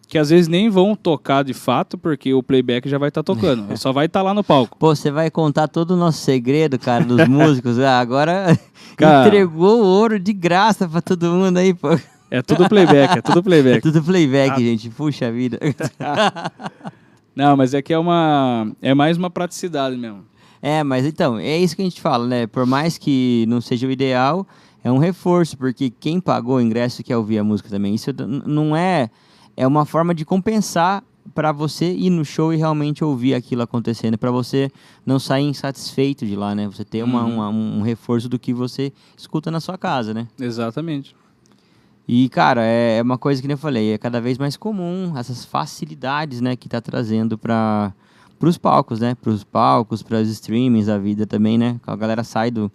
que às vezes nem vão tocar de fato, porque o playback já vai estar tocando. Ele só vai estar lá no palco. Pô, você vai contar todo o nosso segredo, cara, dos músicos. Agora cara, entregou o ouro de graça pra todo mundo aí, pô. É tudo playback, é tudo playback. É tudo playback, gente. Puxa vida. Não, mas é que é mais uma praticidade mesmo. Mas então, é isso que a gente fala, né? Por mais que não seja o ideal, é um reforço, porque quem pagou o ingresso quer ouvir a música também. Isso não é uma forma de compensar para você ir no show e realmente ouvir aquilo acontecendo, para você não sair insatisfeito de lá, né? Você ter um reforço do que você escuta na sua casa, né? Exatamente. E, cara, é uma coisa que nem eu falei, é cada vez mais comum essas facilidades, né, que tá trazendo para os palcos, né? Para os palcos, para os streamings da vida também, né? A galera sai do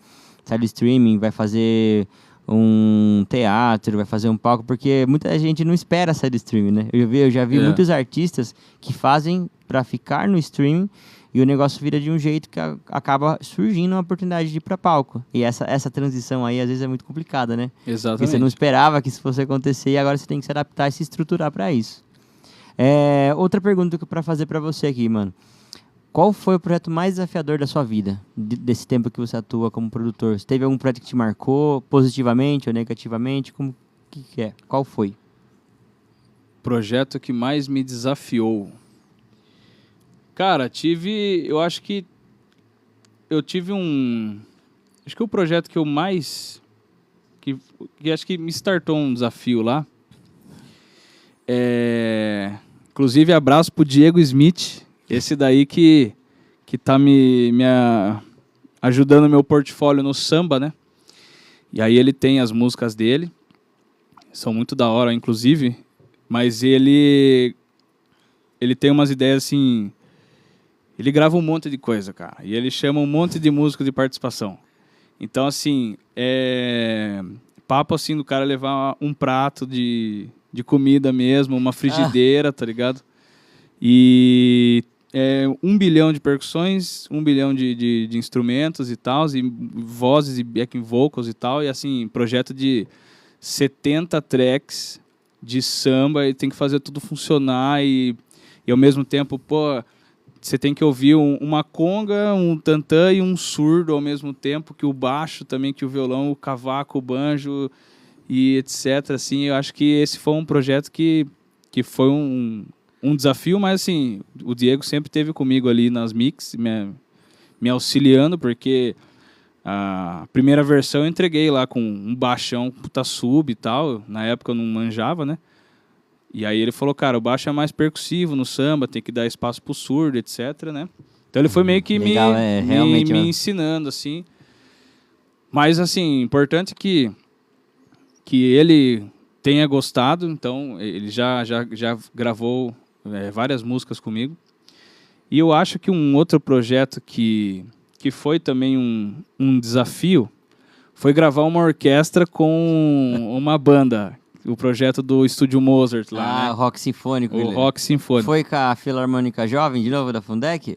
streaming, vai fazer um teatro, vai fazer um palco, porque muita gente não espera sair do streaming, né? Eu já vi muitos artistas que fazem para ficar no streaming e o negócio vira de um jeito que acaba surgindo uma oportunidade de ir para palco. E essa transição aí, às vezes, é muito complicada, né? Exatamente. Porque você não esperava que isso fosse acontecer e agora você tem que se adaptar e se estruturar para isso. Outra pergunta para fazer para você aqui, mano. Qual foi o projeto mais desafiador da sua vida, desse tempo que você atua como produtor? Você teve algum projeto que te marcou positivamente ou negativamente? Como que é? Qual foi? Projeto que mais me desafiou. Cara, eu acho que eu tive acho que o projeto que eu mais, que acho que me startou um desafio lá, inclusive abraço pro Diego Smith, esse daí que tá me ajudando no meu portfólio no samba, né? E aí ele tem as músicas dele, são muito da hora, inclusive, mas ele tem umas ideias assim, ele grava um monte de coisa, cara, e ele chama um monte de músico de participação. Então, assim, papo assim do cara levar um prato de comida mesmo, uma frigideira, tá ligado? E 1 bilhão de percussões, 1 bilhão de instrumentos e tal, e vozes e backing vocals e tal, e assim, projeto de 70 tracks de samba, e tem que fazer tudo funcionar, e ao mesmo tempo, pô, você tem que ouvir uma conga, um tantã e um surdo ao mesmo tempo, que o baixo também, que o violão, o cavaco, o banjo, e etc. Assim, eu acho que esse foi um projeto que foi um desafio, mas assim, o Diego sempre esteve comigo ali nas mix, me auxiliando, porque a primeira versão eu entreguei lá com um baixão, puta sub e tal, na época eu não manjava, né? E aí ele falou, cara, o baixo é mais percussivo no samba, tem que dar espaço pro surdo, etc, né? Então ele foi meio que Legal, realmente, me ensinando, assim. Mas, assim, importante que ele tenha gostado, então ele já gravou várias músicas comigo. E eu acho que um outro projeto que foi também um desafio foi gravar uma orquestra com uma banda, o projeto do Estúdio Mozart lá, né? O Rock Sinfônico. O Rock Sinfônico. Foi com a Filarmônica Jovem, de novo, da Fundec?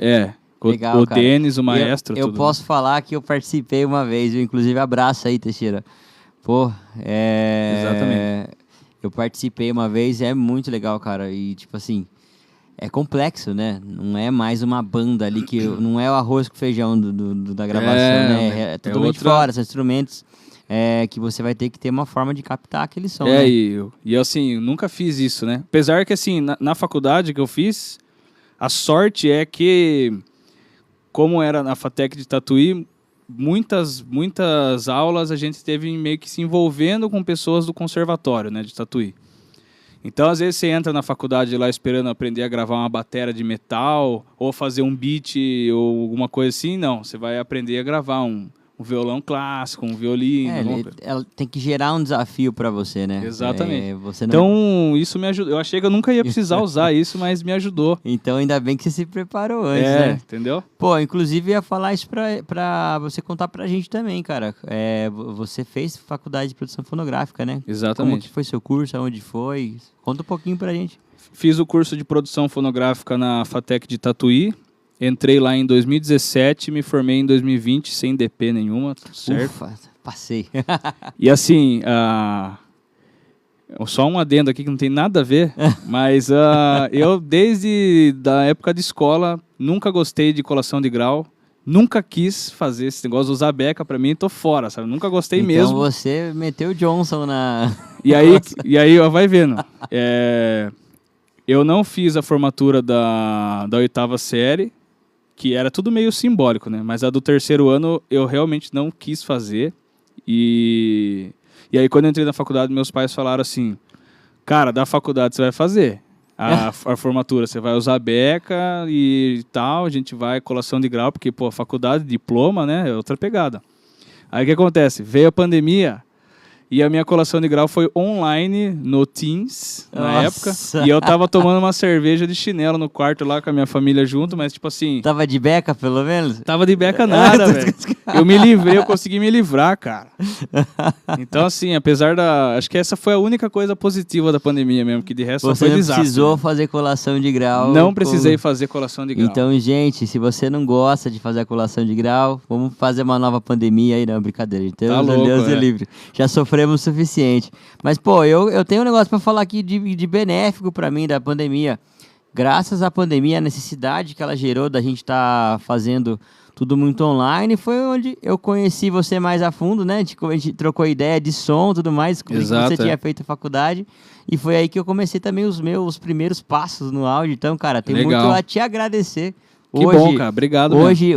Legal, o Denis, o maestro. Eu posso falar que eu participei uma vez, viu? Inclusive abraço aí, Teixeira. Pô, Exatamente. Eu participei uma vez, é muito legal, cara. E, tipo assim, é complexo, né? Não é mais uma banda ali, não é o arroz com feijão da gravação, né? É totalmente fora, são instrumentos que você vai ter que ter uma forma de captar aquele som, né? E assim, eu nunca fiz isso, né? Apesar que, assim, na faculdade que eu fiz, a sorte é que, como era na FATEC de Tatuí, muitas aulas a gente teve meio que se envolvendo com pessoas do conservatório, né, de Tatuí. Então, às vezes, você entra na faculdade lá esperando aprender a gravar uma bateria de metal, ou fazer um beat, ou alguma coisa assim. Não, você vai aprender a gravar um violão clássico, um violino. Ela tem que gerar um desafio para você, né? Exatamente. Então, isso me ajudou. Eu achei que eu nunca ia precisar usar isso, mas me ajudou. Então, ainda bem que você se preparou antes, né? Entendeu? Pô, inclusive, ia falar isso pra você contar pra gente também, cara. Você fez faculdade de produção fonográfica, né? Exatamente. Como que foi seu curso? Aonde foi? Conta um pouquinho pra gente. Fiz o curso de produção fonográfica na FATEC de Tatuí. Entrei lá em 2017, me formei em 2020, sem DP nenhuma, certo? Ufa, passei. E assim, só um adendo aqui que não tem nada a ver, mas eu desde da época de escola nunca gostei de colação de grau, nunca quis fazer esse negócio, usar beca pra mim, tô fora, sabe? Nunca gostei mesmo. Então você meteu o Johnson na... E aí ó, vai vendo. Eu não fiz a formatura da 8ª série, que era tudo meio simbólico, né? Mas a do 3º ano eu realmente não quis fazer. E aí quando eu entrei na faculdade, meus pais falaram assim, cara, da faculdade você vai fazer a formatura, você vai usar beca e tal, a gente vai colação de grau, porque, pô, faculdade, diploma, né? É outra pegada. Aí o que acontece? Veio a pandemia... E a minha colação de grau foi online, no Teams, na época. E eu tava tomando uma cerveja de chinelo no quarto lá com a minha família junto, mas tipo assim... Tava de beca, pelo menos? Tava de beca nada, velho. Eu consegui me livrar, cara. Então assim, apesar acho que essa foi a única coisa positiva da pandemia mesmo, que de resto só foi desastre. Você precisou fazer colação de grau? Não precisei fazer colação de grau. Então, gente, se você não gosta de fazer a colação de grau, vamos fazer uma nova pandemia aí, não, brincadeira. Então, tá louco, Deus é livre. Já sofremos o suficiente. Mas, pô, eu tenho um negócio pra falar aqui de benéfico pra mim da pandemia. Graças à pandemia, a necessidade que ela gerou da gente estar fazendo tudo muito online, foi onde eu conheci você mais a fundo, né? A gente trocou ideia de som e tudo mais, descobri que você tinha feito a faculdade. E foi aí que eu comecei também os meus primeiros passos no áudio. Então, cara, tenho muito a te agradecer. Que bom, cara. Obrigado hoje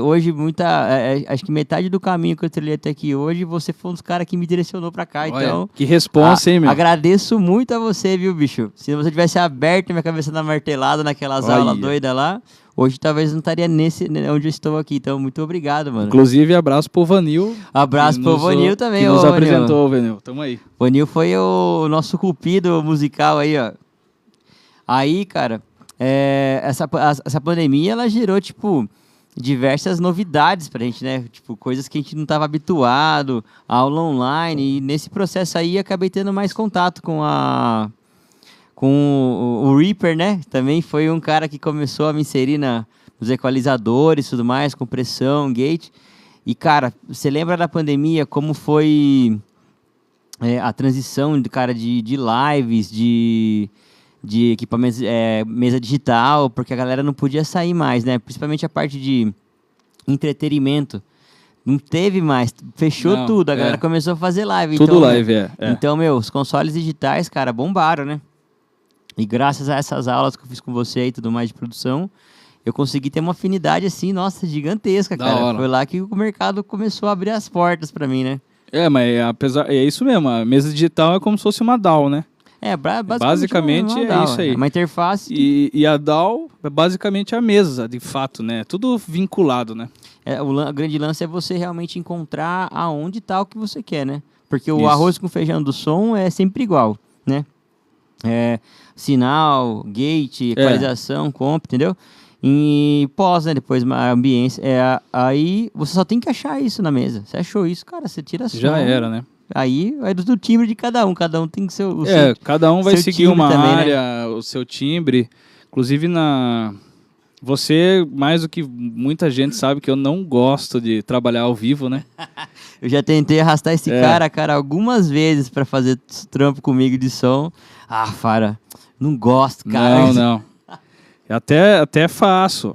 acho que metade do caminho que eu trilhei até aqui hoje, você foi um dos caras que me direcionou pra cá. Olha, então, que responsa, hein, meu? Agradeço muito a você, viu, bicho? Se você tivesse aberto minha cabeça na martelada naquelas aulas doidas lá, hoje talvez não estaria onde eu estou aqui. Então, muito obrigado, mano. Inclusive, abraço pro Vanil. Abraço pro Vanil também, que nos apresentou, Vanil. Tamo aí. Vanil foi o nosso cupido musical aí, ó. Aí, cara... essa pandemia, ela gerou, tipo, diversas novidades pra gente, né? Tipo, coisas que a gente não estava habituado, aula online, e nesse processo aí acabei tendo mais contato com o Reaper, né? Também foi um cara que começou a me inserir nos equalizadores e tudo mais, compressão, gate. E, cara, você lembra da pandemia, como foi a transição, cara, de lives, de equipamentos, mesa digital, porque a galera não podia sair mais, né? Principalmente a parte de entretenimento. Não teve mais, fechou Não, tudo, a galera começou a fazer live. Tudo então, live, Então, os consoles digitais, cara, bombaram, né? E graças a essas aulas que eu fiz com você e tudo mais de produção, eu consegui ter uma afinidade assim, nossa, gigantesca, Da cara. hora. Foi lá que o mercado começou a abrir as portas pra mim, né? Mas é isso mesmo, a mesa digital é como se fosse uma DAW, né? Basicamente uma é DAW, isso aí. Uma interface. E a DAW é basicamente a mesa, de fato, né? Tudo vinculado, né? O grande lance é você realmente encontrar aonde tá o que você quer, né? Porque o Isso. arroz com feijão do som é sempre igual, né? Sinal, gate, equalização, comp, entendeu? E pós, né? Depois a ambiência. Aí você só tem que achar isso na mesa. Você achou isso, cara, você tira som. Já era, né? Aí é do timbre de cada um tem que ser cada um vai seu seguir uma timbre também, área, o seu timbre. Inclusive, você, mais do que muita gente, sabe que eu não gosto de trabalhar ao vivo, né? Eu já tentei arrastar esse cara, algumas vezes pra fazer trampo comigo de som. Ah, Fara, não gosto, cara. Não. Até faço,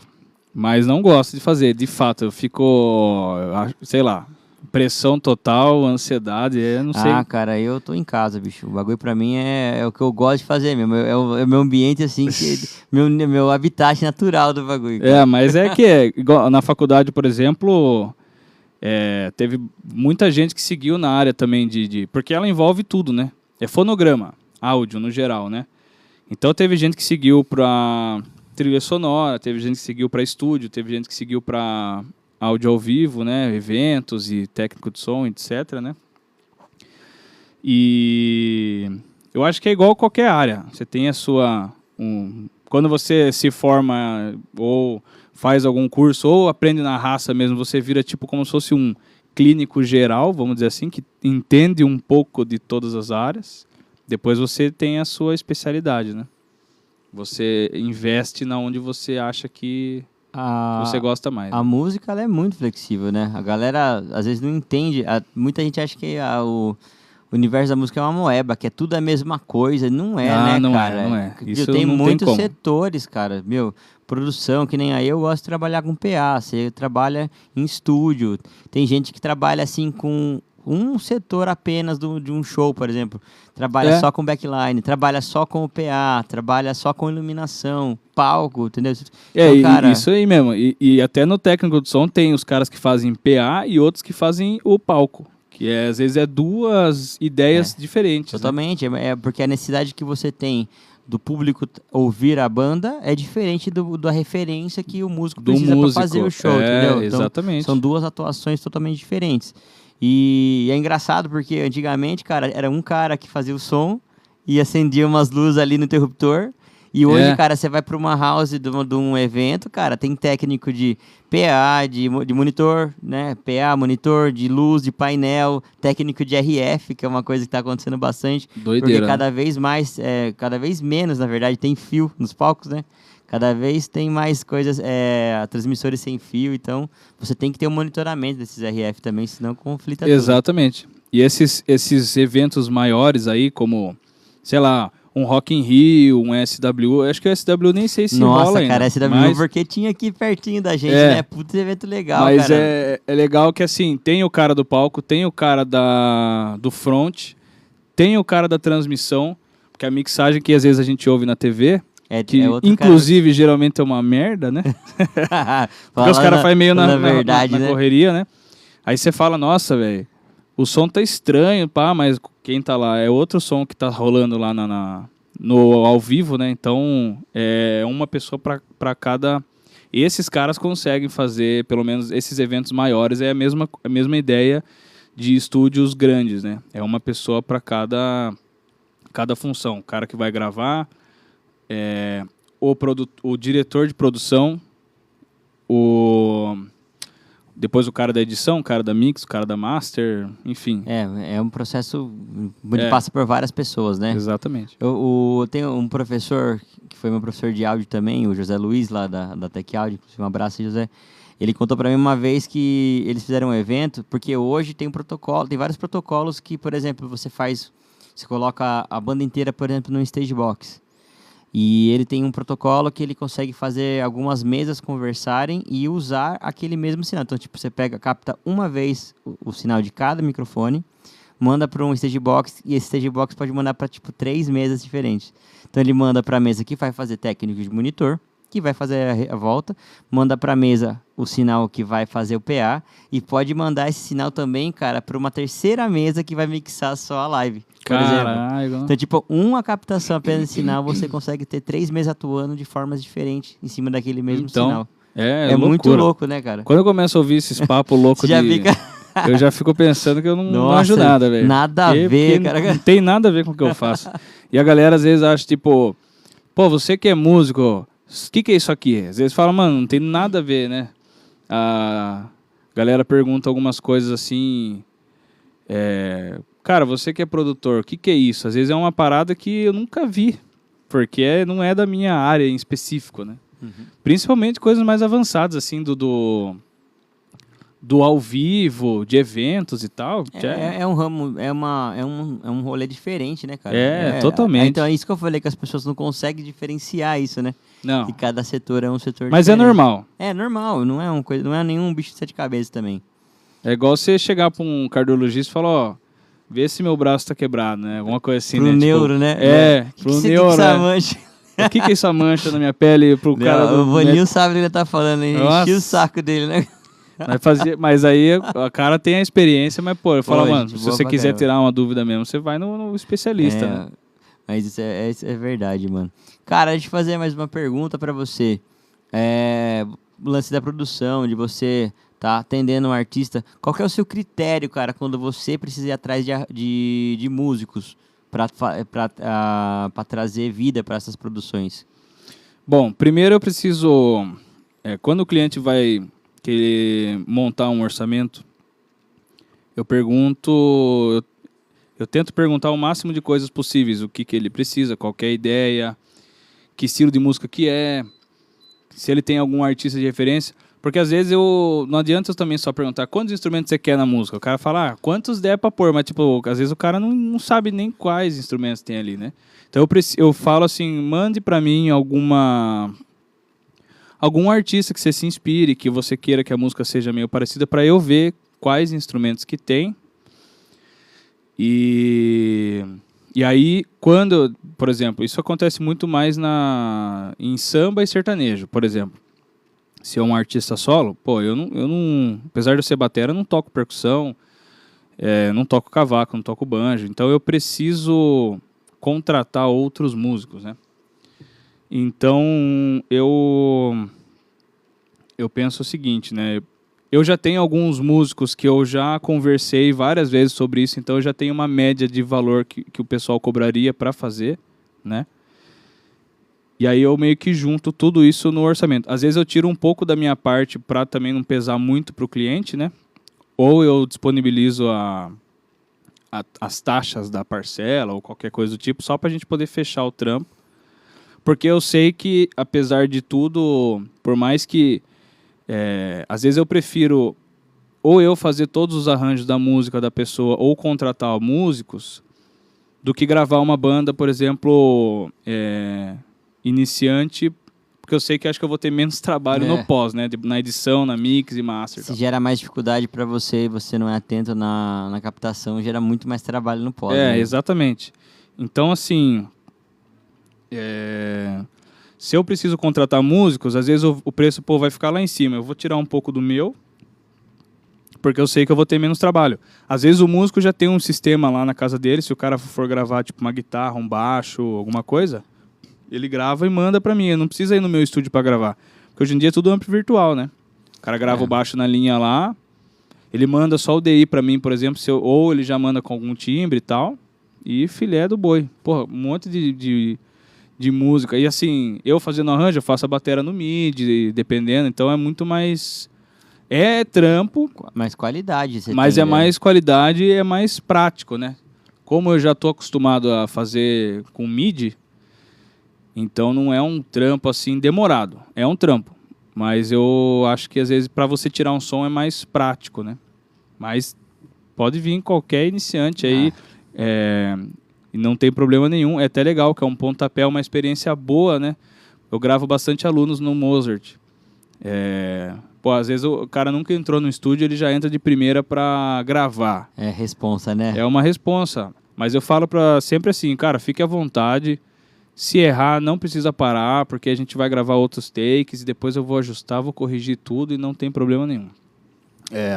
mas não gosto de fazer. De fato, eu fico, sei lá, pressão total, ansiedade, não sei. Ah, cara, eu tô em casa, bicho. O bagulho pra mim é o que eu gosto de fazer mesmo. É o meu ambiente, assim, meu habitat natural do bagulho. Cara. Mas igual na faculdade, por exemplo, teve muita gente que seguiu na área também porque ela envolve tudo, né? É fonograma, áudio no geral, né? Então teve gente que seguiu pra trilha sonora, teve gente que seguiu pra estúdio, teve gente que seguiu pra áudio ao vivo, né, eventos e técnico de som, etc, né? E eu acho que é igual qualquer área. Você tem a sua... quando você se forma ou faz algum curso ou aprende na raça mesmo, você vira tipo como se fosse um clínico geral, vamos dizer assim, que entende um pouco de todas as áreas. Depois você tem a sua especialidade, né? Você investe na onde você acha que você gosta mais. A música ela é muito flexível, né? A galera às vezes não entende. Muita gente acha que o universo da música é uma moeba, que é tudo a mesma coisa. Não é, né, não cara? Não é. Isso tem não muitos tem como. setores, cara. Produção, que nem aí eu gosto de trabalhar com PA. Você trabalha em estúdio. Tem gente que trabalha assim com um setor apenas de um show, por exemplo. Trabalha só com backline, trabalha só com o PA, trabalha só com iluminação, palco, entendeu? Então, cara... isso aí mesmo. E até no técnico de som tem os caras que fazem PA e outros que fazem o palco. Que às vezes é duas ideias diferentes. Totalmente. Né? Porque a necessidade que você tem do público ouvir a banda é diferente da referência que o músico precisa para fazer o show, entendeu? Então, exatamente. São duas atuações totalmente diferentes. E é engraçado porque antigamente, cara, era um cara que fazia o som e acendia umas luzes ali no interruptor. E hoje, cara, você vai para uma house de um evento, cara, tem técnico de PA, de monitor, né? PA, monitor, de luz, de painel, técnico de RF, que é uma coisa que está acontecendo bastante. Doideira. Porque cada vez mais, cada vez menos, na verdade, tem fio nos palcos, né? Cada vez tem mais coisas, transmissores sem fio, então você tem que ter um monitoramento desses RF também, senão conflita tudo. Exatamente. E esses eventos maiores aí, como, sei lá, um Rock in Rio, um SW, acho que o SW nem sei se rola ainda. Nossa, cara, SW porque tinha aqui pertinho da gente, né? Puta evento legal, mas cara. É legal que, assim, tem o cara do palco, tem o cara do front, tem o cara da transmissão, porque a mixagem que às vezes a gente ouve na TV... que inclusive geralmente é uma merda, né? Porque os caras fazem meio na verdade, na correria, né? Aí você fala, nossa, velho, o som tá estranho, pá, mas quem tá lá é outro som que tá rolando lá no ao vivo, né? Então, é uma pessoa para cada... Esses caras conseguem fazer, pelo menos esses eventos maiores, é a mesma ideia de estúdios grandes, né? É uma pessoa para cada função. O cara que vai gravar... o diretor de produção, depois o cara da edição, o cara da mix, o cara da master, enfim. É um processo que passa por várias pessoas, né? Exatamente. Eu tenho um professor, que foi meu professor de áudio também, o José Luiz, lá da Tech Áudio, um abraço, José. Ele contou para mim uma vez que eles fizeram um evento, porque hoje tem vários protocolos que, por exemplo, você coloca a banda inteira, por exemplo, no stage box. E ele tem um protocolo que ele consegue fazer algumas mesas conversarem e usar aquele mesmo sinal. Então, tipo, você capta uma vez o sinal de cada microfone, manda para um stage box e esse stage box pode mandar para, tipo, 3 mesas diferentes. Então, ele manda para a mesa que vai fazer técnico de monitor, que vai fazer a volta, manda para a mesa o sinal que vai fazer o PA e pode mandar esse sinal também, cara, para uma terceira mesa que vai mixar só a live, por exemplo. Então, tipo, uma captação apenas de sinal, você consegue ter 3 mesas atuando de formas diferentes em cima daquele mesmo sinal. É muito louco, né, cara? Quando eu começo a ouvir esses papos loucos eu já fico pensando que eu não manjo nada, velho. Nada a ver, cara. Não tem nada a ver com o que eu faço. E a galera às vezes acha, tipo, pô, você que é músico, o que é isso aqui? Às vezes fala, mano, não tem nada a ver, né? A galera pergunta algumas coisas assim, cara, você que é produtor, o que é isso? Às vezes é uma parada que eu nunca vi, porque não é da minha área em específico, né? Uhum. Principalmente coisas mais avançadas, assim, do ao vivo, de eventos e tal. É um ramo, é um rolê diferente, né, cara? Totalmente. Então é isso que eu falei, que as pessoas não conseguem diferenciar isso, né? Não. Que cada setor é um setor Mas diferente. É normal. É normal, não é nenhum bicho de 7 cabeças também. É igual você chegar pra um cardiologista e falar, ó, vê se meu braço tá quebrado, né? Alguma coisa assim, pro né? Neuro, tipo, né? Pro neuro, essa mancha? O que é essa mancha na minha pele pro cara do... O Vaninho sabe o que ele tá falando, hein? Enchi o saco dele, né? Mas aí o cara tem a experiência, mas, pô, eu falo, mano, se você quiser caramba. tirar uma dúvida mesmo, você vai no especialista, né? Mas isso é verdade, mano. Cara, deixa eu fazer mais uma pergunta pra você. O lance da produção, de você tá atendendo um artista. Qual que é o seu critério, cara, quando você precisa ir atrás de músicos pra trazer vida pra essas produções? Bom, primeiro eu preciso... quando o cliente vai querer montar um orçamento, eu pergunto... Eu tento perguntar o máximo de coisas possíveis. O que ele precisa, qual que é a ideia, que estilo de música que é, se ele tem algum artista de referência. Porque às vezes não adianta eu também só perguntar quantos instrumentos você quer na música. O cara fala, quantos der pra pôr, mas tipo, às vezes o cara não sabe nem quais instrumentos tem ali, né? Então eu falo assim, mande pra mim algum artista que você se inspire, que você queira que a música seja meio parecida, pra eu ver quais instrumentos que tem. E aí, quando, por exemplo, isso acontece muito mais em samba e sertanejo, por exemplo. Se é um artista solo, pô, eu não, apesar de eu ser batera, eu não toco percussão, não toco cavaco, não toco banjo, então eu preciso contratar outros músicos, né? Então, eu penso o seguinte, né? Eu já tenho alguns músicos que eu já conversei várias vezes sobre isso, então eu já tenho uma média de valor que o pessoal cobraria para fazer, né? E aí eu meio que junto tudo isso no orçamento. Às vezes eu tiro um pouco da minha parte para também não pesar muito para o cliente, né? Ou eu disponibilizo as taxas da parcela ou qualquer coisa do tipo, só para a gente poder fechar o trampo. Porque eu sei que, apesar de tudo, por mais que... às vezes eu prefiro ou eu fazer todos os arranjos da música da pessoa ou contratar músicos do que gravar uma banda, por exemplo, iniciante, porque eu sei que acho que eu vou ter menos trabalho no pós, né? Na edição, na mix e master. Se gera mais dificuldade para você e você não é atento na captação, gera muito mais trabalho no pós. Né? Né? Exatamente. Então, assim... Se eu preciso contratar músicos, às vezes o preço vai ficar lá em cima. Eu vou tirar um pouco do meu, porque eu sei que eu vou ter menos trabalho. Às vezes o músico já tem um sistema lá na casa dele, se o cara for gravar tipo uma guitarra, um baixo, alguma coisa, ele grava e manda pra mim. Eu não preciso ir no meu estúdio pra gravar. Porque hoje em dia é tudo amplo virtual, né? O cara grava o baixo na linha lá, ele manda só o DI pra mim, por exemplo, ou ele já manda com algum timbre e tal, e filé do boi. Porra, um monte de música. E assim, eu fazendo arranjo, eu faço a bateria no MIDI, dependendo. Então é muito mais... É trampo. Mais qualidade. Mas é mais qualidade e é mais prático, né? Como eu já estou acostumado a fazer com MIDI, então não é um trampo assim demorado. É um trampo. Mas eu acho que às vezes para você tirar um som é mais prático, né? Mas pode vir qualquer iniciante aí. E não tem problema nenhum, é até legal, que é um pontapé, uma experiência boa, né? Eu gravo bastante alunos no Mozart. Às vezes o cara nunca entrou no estúdio, ele já entra de primeira para gravar. É responsa, né? É uma responsa. Mas eu falo sempre assim, cara, fique à vontade. Se errar, não precisa parar, porque a gente vai gravar outros takes e depois eu vou ajustar, vou corrigir tudo e não tem problema nenhum.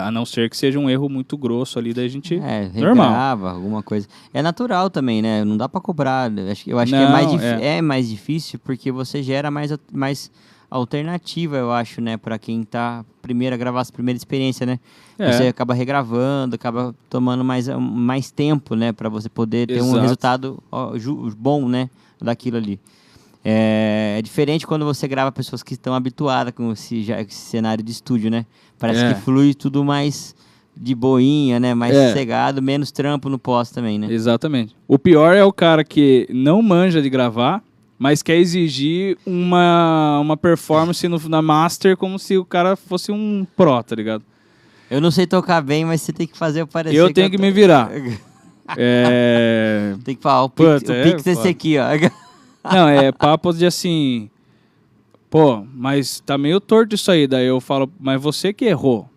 A não ser que seja um erro muito grosso ali, daí a gente... normal. Regrava, alguma coisa. É natural também, né? Não dá pra cobrar. Eu acho Não, que é mais difícil porque você gera mais alternativa, eu acho, né? Pra quem tá a gravar a primeira experiência, né? Você acaba regravando, acaba tomando mais tempo, né? Pra você poder ter um resultado bom, né? Daquilo ali. É diferente quando você grava pessoas que estão habituadas com esse cenário de estúdio, né? Parece que flui tudo mais de boinha, né? Mais sossegado, menos trampo no pós também, né? Exatamente. O pior é o cara que não manja de gravar, mas quer exigir uma performance na master como se o cara fosse um pro, tá ligado? Eu não sei tocar bem, mas você tem que fazer eu parecer. Eu tenho que me virar. Tem que falar, o Pix é esse aqui, ó. Não, é papo de assim... Pô, mas tá meio torto isso aí. Daí eu falo, mas você que errou.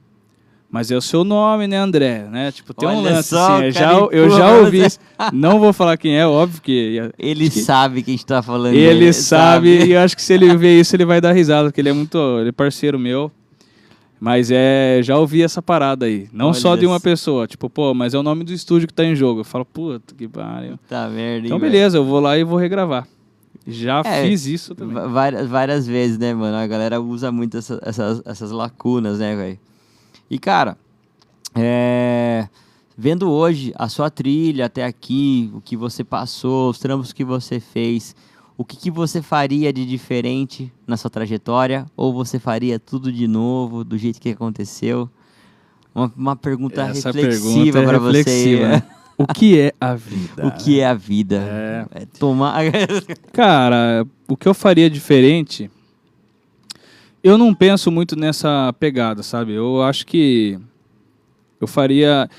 Mas é o seu nome, né, André? Né? Tipo, tem um lance assim. Eu já ouvi isso. Não vou falar quem é, óbvio que... Ele sabe que a gente tá falando. Ele sabe, e eu acho que se ele ver isso, ele vai dar risada, porque ele é parceiro meu. Mas já ouvi essa parada aí. Não só de uma pessoa. Tipo, pô, mas é o nome do estúdio que tá em jogo. Eu falo, puta que pariu. Tá merda, então, beleza, eu vou lá e vou regravar. Já fiz isso também. Várias vezes, né, mano? A galera usa muito essas lacunas, né, velho? E, cara, vendo hoje a sua trilha até aqui, o que você passou, os trampos que você fez, o que você faria de diferente na sua trajetória? Ou você faria tudo de novo, do jeito que aconteceu? Uma pergunta reflexiva para você. O que é a vida? O que é a vida? Tomar... Cara, o que eu faria diferente... Eu não penso muito nessa pegada, sabe? Eu acho que...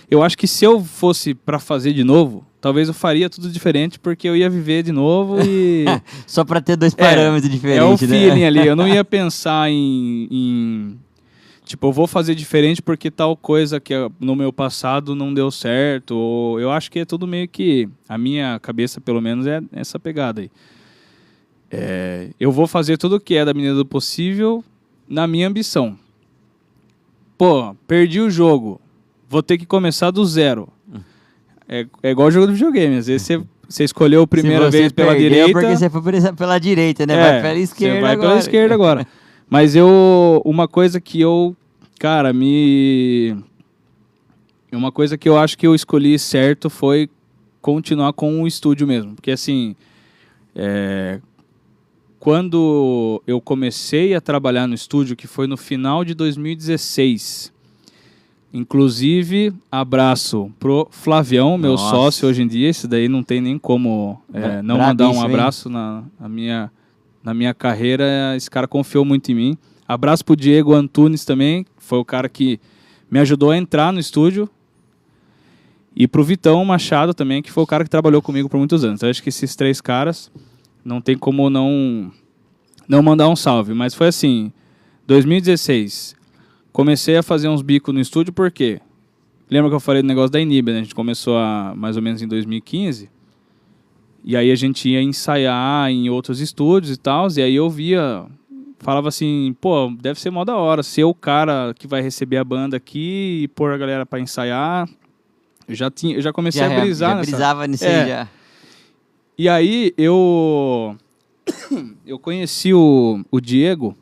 Eu acho que se eu fosse pra fazer de novo, talvez eu faria tudo diferente, porque eu ia viver de novo e... Só pra ter dois parâmetros diferentes, né? É o feeling ali. Eu não ia pensar em... Tipo, eu vou fazer diferente porque tal coisa que no meu passado não deu certo. Ou eu acho que é tudo meio que... A minha cabeça, pelo menos, é essa pegada aí. Eu vou fazer tudo o que é da medida do possível na minha ambição. Pô, perdi o jogo. Vou ter que começar do zero. É igual jogo de videogame. Às vezes você escolheu a primeira vez pela direita... porque você foi pela direita, né? Vai pela esquerda agora. Você vai pela esquerda agora. Mas uma coisa que eu, cara, uma coisa que eu acho que eu escolhi certo foi continuar com o estúdio mesmo. Porque, assim, quando eu comecei a trabalhar no estúdio, que foi no final de 2016, inclusive, abraço pro Flavião, meu sócio hoje em dia, esse daí não tem nem como não mandar um abraço na minha carreira, esse cara confiou muito em mim. Abraço pro Diego Antunes também, foi o cara que me ajudou a entrar no estúdio. E pro Vitão Machado também, que foi o cara que trabalhou comigo por muitos anos. Eu acho que esses três caras não tem como não mandar um salve. Mas foi assim, 2016, comecei a fazer uns bicos no estúdio, por quê? Lembra que eu falei do negócio da Inib, né? A gente começou mais ou menos em 2015... E aí a gente ia ensaiar em outros estúdios e tal, e aí eu falava assim, pô, deve ser mó da hora ser o cara que vai receber a banda aqui e pôr a galera pra ensaiar. Eu já comecei a brisar nessa... brisava nisso aí já. E aí eu conheci o Diego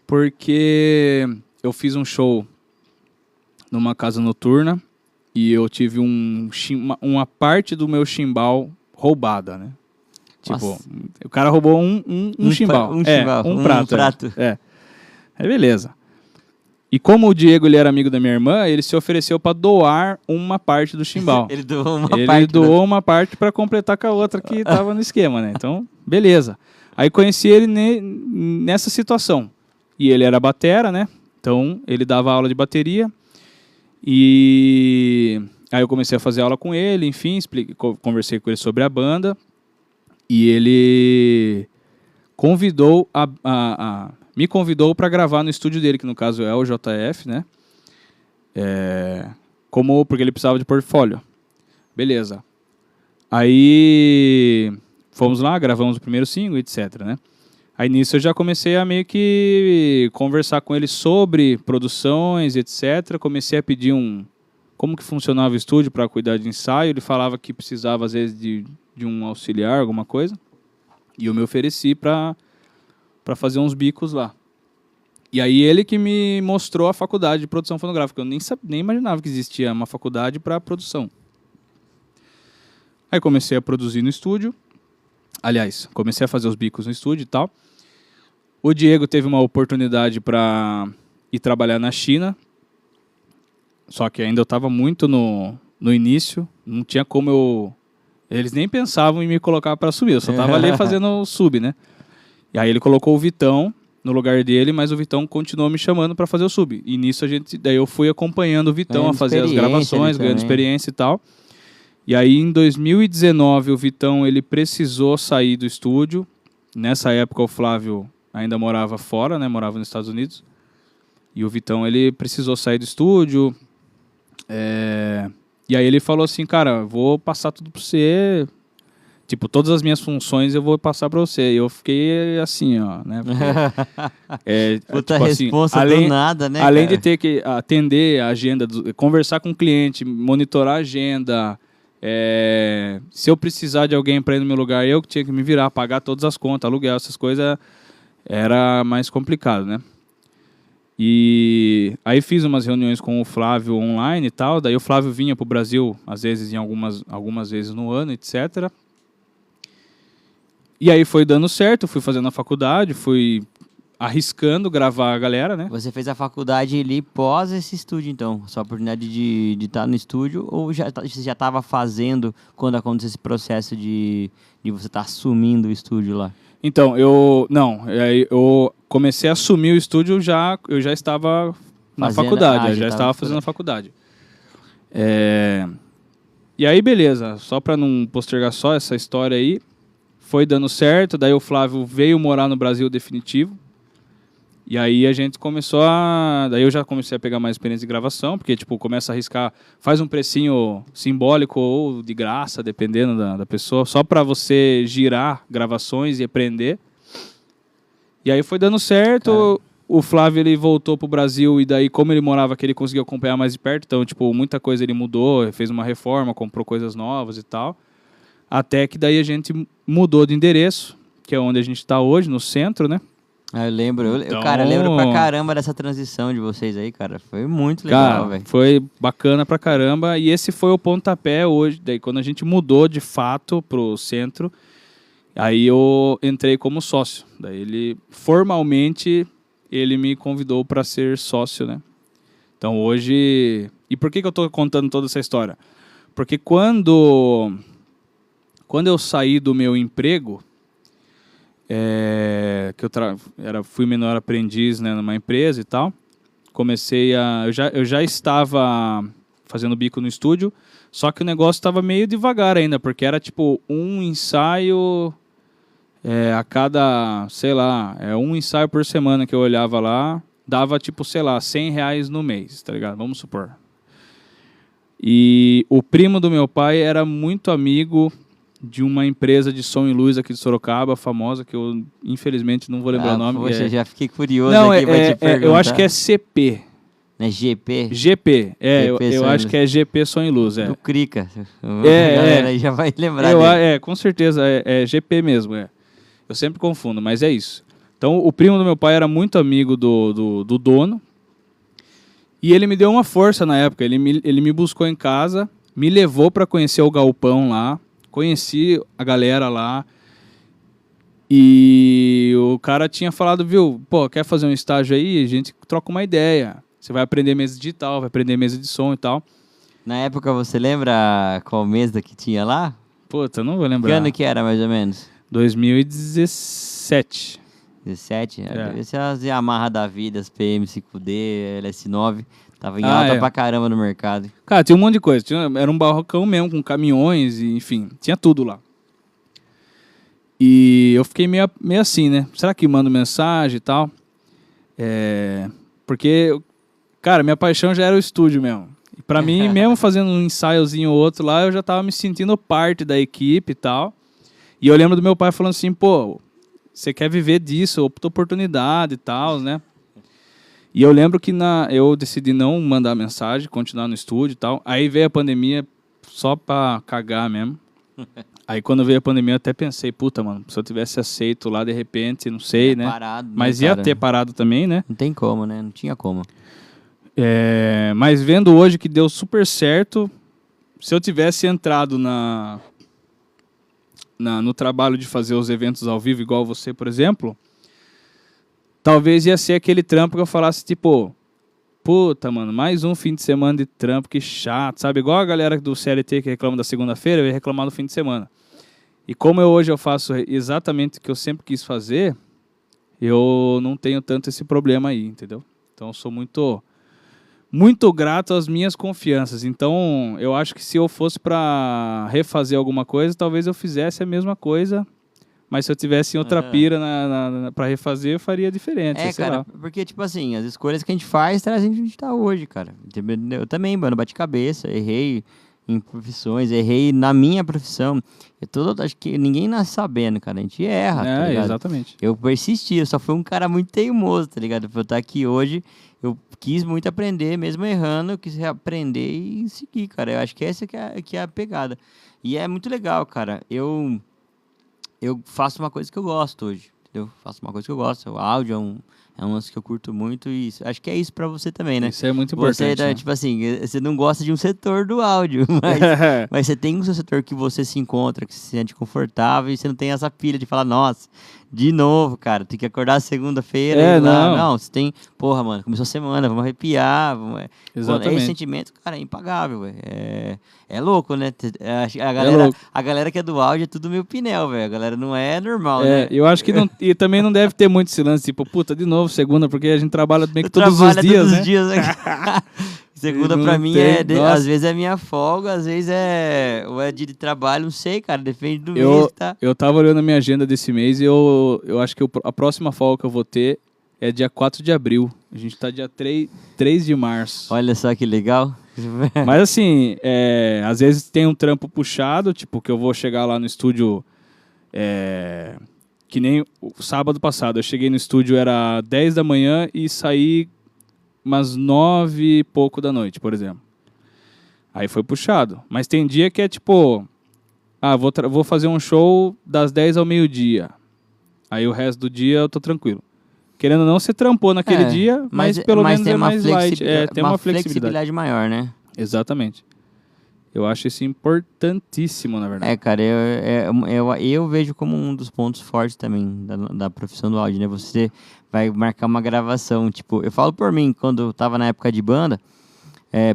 porque eu fiz um show numa casa noturna. E eu tive uma parte do meu chimbal roubada, né? Tipo, o cara roubou um chimbal. Um prato. Aí beleza. E como o Diego ele era amigo da minha irmã, ele se ofereceu para doar uma parte do chimbal. Ele doou uma parte para completar com a outra que tava no esquema, né? Então, beleza. Aí conheci ele nessa situação. E ele era batera, né? Então, ele dava aula de bateria. E Aí eu comecei a fazer aula com ele, enfim, conversei com ele sobre a banda. E ele me convidou para gravar no estúdio dele, que no caso é o JF, né? Porque ele precisava de portfólio. Beleza. Aí fomos lá, gravamos o primeiro single, etc, né? Aí nisso eu já comecei a meio que conversar com ele sobre produções, etc. Comecei a pedir como que funcionava o estúdio para cuidar de ensaio. Ele falava que precisava, às vezes, de um auxiliar, alguma coisa. E eu me ofereci para fazer uns bicos lá. E aí ele que me mostrou a faculdade de produção fonográfica. Eu nem imaginava que existia uma faculdade para produção. Aí comecei a produzir no estúdio. Aliás, comecei a fazer os bicos no estúdio e tal. O Diego teve uma oportunidade para ir trabalhar na China. Só que ainda eu estava muito no início. Não tinha como Eles nem pensavam em me colocar para subir. Eu só estava ali fazendo o sub, né? E aí ele colocou o Vitão no lugar dele, mas o Vitão continuou me chamando para fazer o sub. E nisso daí eu fui acompanhando o Vitão a fazer as gravações, ganhando experiência e tal. E aí em 2019 o Vitão ele precisou sair do estúdio. Nessa época o Flávio ainda morava fora, né? Morava nos Estados Unidos. E o Vitão ele precisou sair do estúdio. E aí ele falou assim, cara, vou passar tudo para você. Tipo, todas as minhas funções eu vou passar para você. E eu fiquei assim, ó, né? Puta tipo responsa assim, do nada, né, além cara? de ter que atender a agenda, conversar com o cliente, monitorar a agenda. Se eu precisar de alguém para ir no meu lugar, eu que tinha que me virar, pagar todas as contas, aluguel, essas coisas, era mais complicado, né? E aí fiz umas reuniões com o Flávio online e tal. Daí o Flávio vinha pro Brasil, às vezes, em algumas vezes no ano, etc. E aí foi dando certo, fui fazendo a faculdade, fui arriscando gravar a galera, né? Você fez a faculdade ali pós esse estúdio, então? Sua oportunidade de estar no estúdio, ou você já estava fazendo quando aconteceu esse processo de você estar assumindo o estúdio lá? Então, eu comecei a assumir o estúdio, eu já estava na faculdade, já estava fazendo a faculdade. E aí, beleza, só para não postergar só essa história aí, foi dando certo, daí o Flávio veio morar no Brasil definitivo, e aí a gente daí eu já comecei a pegar mais experiência de gravação, porque, tipo, começa a arriscar, faz um precinho simbólico ou de graça, dependendo da pessoa, só para você girar gravações e aprender. E aí foi dando certo. Cara. O Flávio, ele voltou pro Brasil, e daí, como ele morava aqui, ele conseguiu acompanhar mais de perto, então, tipo, muita coisa ele mudou, fez uma reforma, comprou coisas novas e tal, até que daí a gente mudou de endereço, que é onde a gente está hoje, no centro, né? Eu lembro, então, cara, eu lembro pra caramba dessa transição de vocês aí, cara. Foi muito legal, velho. Foi bacana pra caramba. E esse foi o pontapé hoje. Daí quando a gente mudou de fato pro centro, aí eu entrei como sócio. Daí formalmente, ele me convidou pra ser sócio, né? Então hoje... E por que eu tô contando toda essa história? Porque quando eu saí do meu emprego... que fui menor aprendiz, né, numa empresa e tal. Eu já estava fazendo bico no estúdio, só que o negócio estava meio devagar ainda, porque era tipo um ensaio a cada, sei lá, um ensaio por semana que eu olhava lá, dava tipo, sei lá, R$100 no mês, tá ligado? Vamos supor. E o primo do meu pai era muito amigo de uma empresa de som e luz aqui de Sorocaba, famosa, que eu infelizmente não vou lembrar o nome. Poxa, já fiquei curioso não, aqui pra te perguntar. Eu acho que é CP. Não é GP? GP, eu acho que é GP Som e Luz. Do Crica. A galera aí já vai lembrar dele. Com certeza, é GP mesmo. Eu sempre confundo, mas é isso. Então, o primo do meu pai era muito amigo do dono, e ele me deu uma força na época. Ele me buscou em casa, me levou para conhecer o galpão lá, conheci a galera lá, e o cara tinha falado, viu, pô, quer fazer um estágio aí? A gente troca uma ideia. Você vai aprender mesa digital, vai aprender mesa de som e tal. Na época, você lembra qual mesa que tinha lá? Puta, não vou lembrar. Que ano que era, mais ou menos? 2017. 17? É. Deve ser as Yamaha da vida, as PM5D, LS9. Tava em alta pra caramba no mercado. Cara, tinha um monte de coisa. Era um barracão mesmo, com caminhões, e, enfim, tinha tudo lá. E eu fiquei meio assim, né? Será que mando mensagem e tal? Porque, cara, minha paixão já era o estúdio mesmo. E pra mim, mesmo fazendo um ensaiozinho ou outro lá, eu já tava me sentindo parte da equipe e tal. E eu lembro do meu pai falando assim, pô, você quer viver disso, oportunidade e tal, né? E eu lembro que eu decidi não mandar mensagem, continuar no estúdio e tal. Aí veio a pandemia só pra cagar mesmo. Aí quando veio a pandemia eu até pensei, puta, mano, se eu tivesse aceito lá de repente, não sei, né? Parado, né, mas ia cara? ter parado também, né? Não tem como, né? Não tinha como. Mas vendo hoje que deu super certo, se eu tivesse entrado no trabalho de fazer os eventos ao vivo, igual você, por exemplo, talvez ia ser aquele trampo que eu falasse, tipo, puta, mano, mais um fim de semana de trampo, que chato, sabe? Igual a galera do CLT que reclama da segunda-feira, eu ia reclamar do fim de semana. E como hoje eu faço exatamente o que eu sempre quis fazer, eu não tenho tanto esse problema aí, entendeu? Então eu sou muito, muito grato às minhas confianças. Então eu acho que se eu fosse para refazer alguma coisa, talvez eu fizesse a mesma coisa. Mas se eu tivesse outra pira pra refazer, eu faria diferente. Sei cara, lá. porque, tipo assim, as escolhas que a gente faz trazem a gente tá hoje, cara. Eu também, mano, bati cabeça, errei em profissões, errei na minha profissão. Acho que ninguém nasce sabendo, cara. A gente erra, tá ligado? Exatamente. Eu persisti, eu só fui um cara muito teimoso, tá ligado? Pra eu estar aqui hoje, eu quis muito aprender, mesmo errando, eu quis aprender e seguir, cara. Eu acho que essa que é a pegada. E é muito legal, cara. Eu faço uma coisa que eu gosto hoje, entendeu? Faço uma coisa que eu gosto. O áudio é um lance que eu curto muito e acho que é isso pra você também, né? Isso é muito importante. Você, né? tipo assim, você não gosta de um setor do áudio, mas você tem um seu setor que você se encontra, que se sente confortável e você não tem essa pilha de falar, nossa, de novo, cara, tem que acordar segunda-feira e ir lá. Não, você tem, porra, mano, começou a semana, vamos arrepiar. Exatamente. Esse sentimento, cara, é impagável, velho. É louco, né? A galera que é do áudio é tudo meio pinel, velho. A galera não é normal, né? Eu acho que não, e também não deve ter muito esse lance, tipo, puta, de novo, segunda, porque a gente trabalha meio que todos os dias, todos né? os dias, né? Segunda Não pra mim tem, às vezes é minha folga, às vezes ou é dia de trabalho, não sei, cara, depende do mês, tá? Eu tava olhando a minha agenda desse mês e eu acho que a próxima folga que eu vou ter é dia 4 de abril. A gente tá dia 3 de março. Olha só que legal. Mas assim, às vezes tem um trampo puxado, tipo, que eu vou chegar lá no estúdio, que nem o sábado passado. Eu cheguei no estúdio, era 10 da manhã e saí umas 9 e pouco da noite, por exemplo. Aí foi puxado. Mas tem dia que é tipo, vou fazer um show das 10 ao meio-dia. Aí o resto do dia eu tô tranquilo. Querendo ou não, você trampou naquele dia, mas pelo menos é mais light. Tem uma flexibilidade maior, né? Exatamente. Eu acho isso importantíssimo, na verdade. Cara, eu vejo como um dos pontos fortes também da profissão do áudio, né? Você vai marcar uma gravação, tipo, eu falo por mim, quando eu tava na época de banda,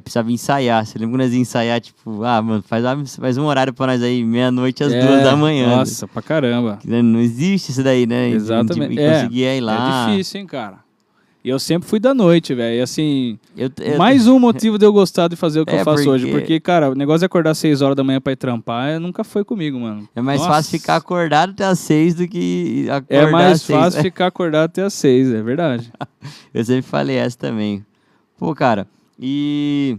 precisava ensaiar. Você lembra quando nós ia ensaiar, tipo, mano, faz um horário pra nós aí, meia-noite às 2 da manhã. Nossa, pra caramba. Não existe isso daí, né? Exatamente. E conseguir ir lá. É difícil, hein, cara. E eu sempre fui da noite, velho. E assim, Eu- mais um motivo de eu gostar de fazer o que eu faço porque- hoje. Porque, cara, o negócio de acordar 6 horas da manhã pra ir trampar nunca foi comigo, mano. É mais Nossa. fácil ficar acordado até às 6 do que acordar É mais às 6. fácil ficar acordado até às 6, é verdade. Eu sempre falei essa também. Pô, cara, e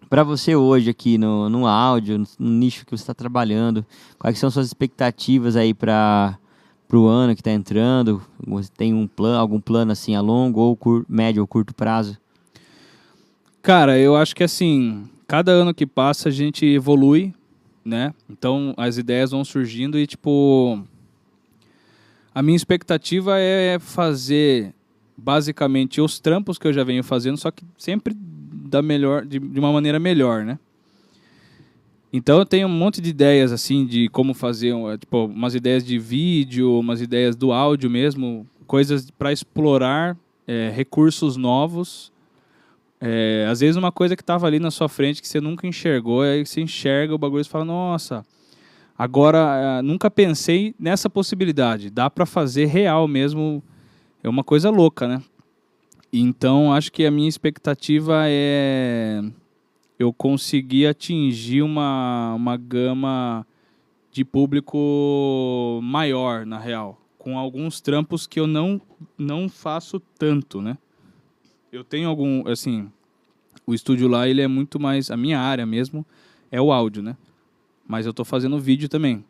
pra você hoje aqui no áudio, no nicho que você está trabalhando, quais são suas expectativas aí pro ano que tá entrando? Você tem algum plano assim a longo ou médio ou curto prazo? Cara, eu acho que assim, cada ano que passa a gente evolui, né? Então as ideias vão surgindo e, tipo, a minha expectativa é fazer basicamente os trampos que eu já venho fazendo, só que sempre de uma maneira melhor, né? Então eu tenho um monte de ideias assim de como fazer, tipo, umas ideias de vídeo, umas ideias do áudio mesmo, coisas para explorar recursos novos. Às vezes uma coisa que estava ali na sua frente que você nunca enxergou, aí você enxerga o bagulho e você fala, nossa, Agora, nunca pensei nessa possibilidade. Dá para fazer real mesmo. É uma coisa louca, né? Então, acho que a minha expectativa é eu conseguir atingir uma gama de público maior, na real. Com alguns trampos que eu não faço tanto, né? Eu tenho algum, assim, o estúdio lá, ele é muito mais, a minha área mesmo é o áudio, né? Mas eu tô fazendo vídeo também.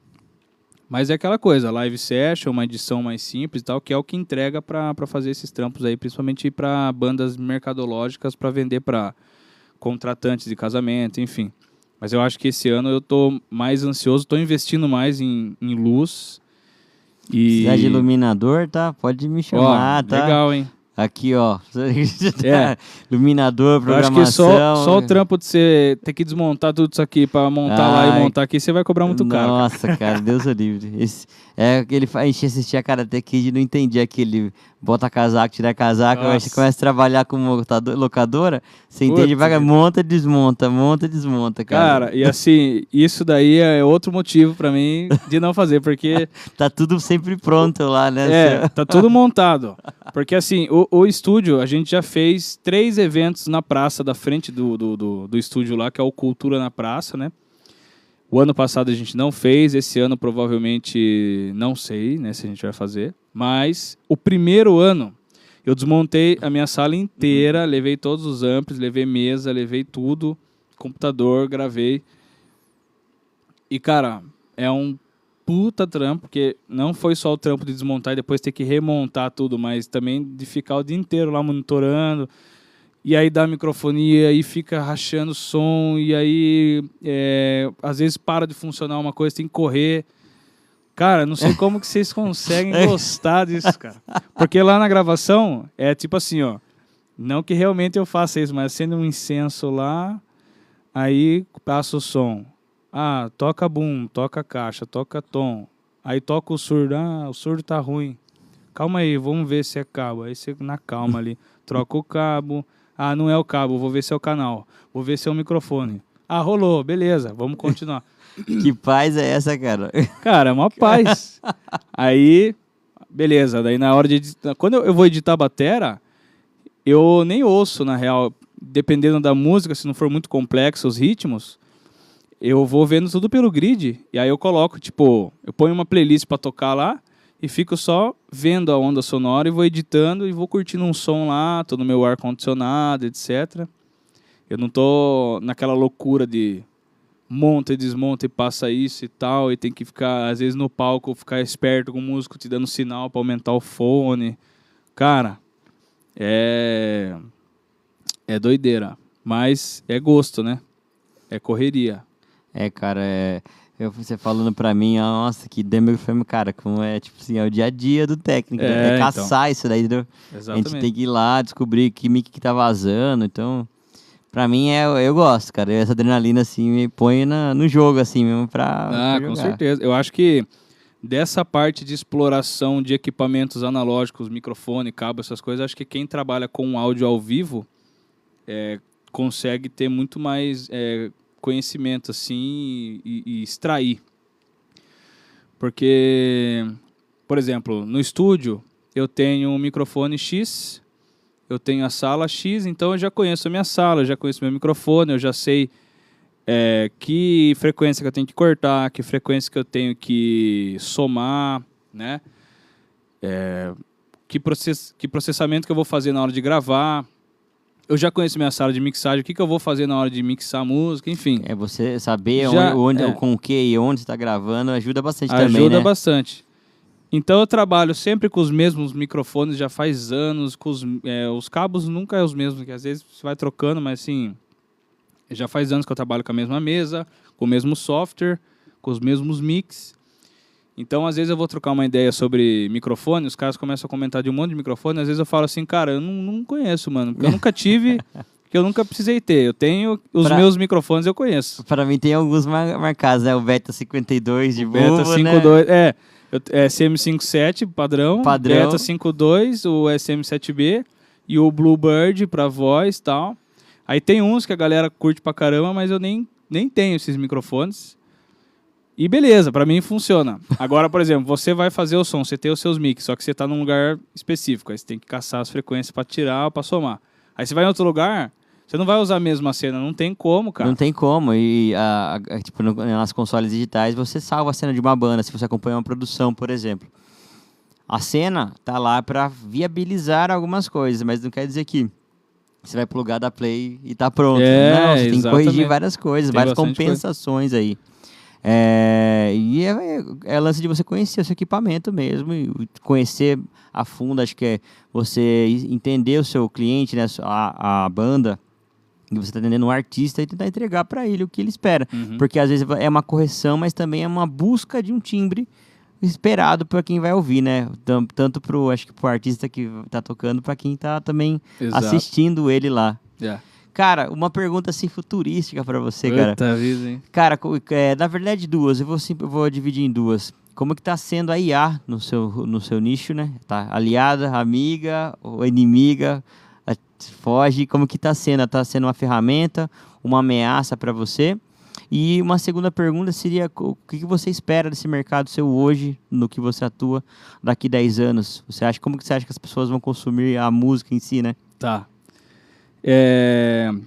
Mas é aquela coisa, live session, uma edição mais simples e tal, que é o que entrega para fazer esses trampos aí, principalmente para bandas mercadológicas, para vender para contratantes de casamento, enfim. Mas eu acho que esse ano eu tô mais ansioso, tô investindo mais em luz. E... Se de iluminador, tá? Pode me chamar, tá? Legal, hein? Aqui, ó. Iluminador, programação. Eu acho que só o trampo de você ter que desmontar tudo isso aqui para montar lá e montar aqui, você vai cobrar muito caro. Nossa, cara, Deus o livre. A gente assistia Karate Kid e não entendia aquele bota casaco, tira casaco, aí você começa a trabalhar como locadora, você entende, vai, monta e desmonta, cara. Cara, e assim, isso daí é outro motivo para mim de não fazer, porque... Tá tudo sempre pronto lá, né? Tá tudo montado. Porque assim, o estúdio, a gente já fez 3 eventos na praça da frente do estúdio lá, que é o Cultura na Praça, né? O ano passado a gente não fez, esse ano provavelmente não sei, né, se a gente vai fazer. Mas o primeiro ano eu desmontei a minha sala inteira, levei todos os amplos, levei mesa, levei tudo, computador, gravei. E cara, é um puta trampo, porque não foi só o trampo de desmontar e depois ter que remontar tudo, mas também de ficar o dia inteiro lá monitorando. E aí dá microfonia e fica rachando o som, e aí às vezes para de funcionar uma coisa, tem que correr. Cara, não sei como que vocês conseguem gostar disso, cara. Porque lá na gravação é tipo assim, ó. Não que realmente eu faça isso, mas acende um incenso lá, aí passa o som. Ah, toca boom, toca caixa, toca tom. Aí toca o surdo. Ah, o surdo tá ruim. Calma aí, vamos ver se é cabo. Aí você na calma ali, troca o cabo. Ah, não é o cabo, vou ver se é o canal. Vou ver se é o microfone. Ah, rolou, beleza, vamos continuar. Que paz é essa, cara? Cara, é uma paz. Aí, beleza, daí na hora de editar... Quando eu vou editar batera, eu nem ouço, na real. Dependendo da música, se não for muito complexo os ritmos, eu vou vendo tudo pelo grid. E aí eu coloco, tipo, eu ponho uma playlist pra tocar lá, e fico só vendo a onda sonora e vou editando e vou curtindo um som lá, tô no meu ar-condicionado, etc. Eu não tô naquela loucura de monta e desmonta e passa isso e tal, e tem que ficar, às vezes no palco, ficar esperto com o músico te dando sinal para aumentar o fone. Cara, é doideira, mas é gosto, né? É correria. Cara, você falando pra mim, nossa, que demo filme, cara, como é, tipo assim, é o dia a dia do técnico, né? Caçar isso daí, entendeu? Exatamente. A gente tem que ir lá, descobrir que mic que tá vazando, então, pra mim, eu gosto, cara, essa adrenalina, assim, me põe no jogo, assim, mesmo pra com certeza, eu acho que dessa parte de exploração de equipamentos analógicos, microfone, cabo, essas coisas, acho que quem trabalha com áudio ao vivo consegue ter muito mais... conhecimento assim e extrair. Porque, por exemplo, no estúdio eu tenho um microfone X, eu tenho a sala X, então eu já conheço a minha sala, eu já conheço meu microfone, eu já sei que frequência que eu tenho que cortar, que frequência que eu tenho que somar, né? Que processamento que eu vou fazer na hora de gravar. Eu já conheço minha sala de mixagem, o que eu vou fazer na hora de mixar a música, enfim. Você saber com o que e onde você está gravando ajuda bastante também, né? Ajuda bastante. Então eu trabalho sempre com os mesmos microfones, já faz anos, com os cabos nunca é os mesmos, que às vezes você vai trocando, mas assim, já faz anos que eu trabalho com a mesma mesa, com o mesmo software, com os mesmos mix. Então, às vezes eu vou trocar uma ideia sobre microfone, os caras começam a comentar de um monte de microfone, às vezes eu falo assim, cara, eu não conheço, mano, porque eu nunca tive, porque eu nunca precisei ter. Eu tenho os meus microfones, eu conheço. Para mim tem alguns marcados, né? O Beta 52 de Beta Beta 52, né? SM57 padrão, Beta 52, o SM7B e o Bluebird para voz e tal. Aí tem uns que a galera curte pra caramba, mas eu nem tenho esses microfones. E beleza, pra mim funciona. Agora, por exemplo, você vai fazer o som, você tem os seus mix, só que você tá num lugar específico. Aí você tem que caçar as frequências pra tirar ou pra somar. Aí você vai em outro lugar, você não vai usar a mesma cena, não tem como, cara. Não tem como. E tipo, nas consoles digitais você salva a cena de uma banda, se você acompanha uma produção, por exemplo. A cena tá lá para viabilizar algumas coisas, mas não quer dizer que você vai plugar da Play e tá pronto. Não, você tem que corrigir várias coisas, tem várias compensações aí. E é lance de você conhecer o seu equipamento mesmo, e conhecer a fundo, acho que é você entender o seu cliente, né, a banda, e você está entendendo o artista e tentar entregar para ele o que ele espera. Porque às vezes é uma correção, mas também é uma busca de um timbre esperado para quem vai ouvir, né? Tanto acho que pro artista que tá tocando, para quem tá também assistindo ele lá. Cara, uma pergunta assim futurística para você, cara. Puta vida, hein? Cara, na verdade duas, eu vou dividir em duas. Como que tá sendo a IA no seu nicho, né? Tá aliada, amiga ou inimiga? Foge, como que tá sendo? Tá sendo uma ferramenta, uma ameaça para você? E uma segunda pergunta seria, o que você espera desse mercado seu hoje, no que você atua, daqui 10 anos? Como que você acha que as pessoas vão consumir a música em si, né? Tá.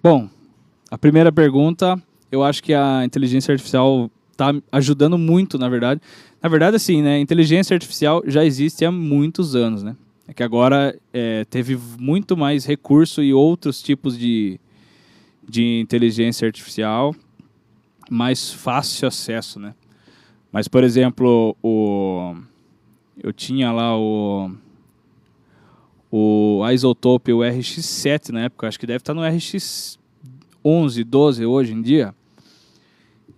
Bom, a primeira pergunta, eu acho que a inteligência artificial tá ajudando muito, na verdade. Na verdade, assim, né? Inteligência artificial já existe há muitos anos, né? É que agora teve muito mais recurso e outros tipos de inteligência artificial, mais fácil acesso, né? Mas, por exemplo, eu tinha lá o Isotope, o RX7 na época, acho que deve estar no RX11, 12 hoje em dia.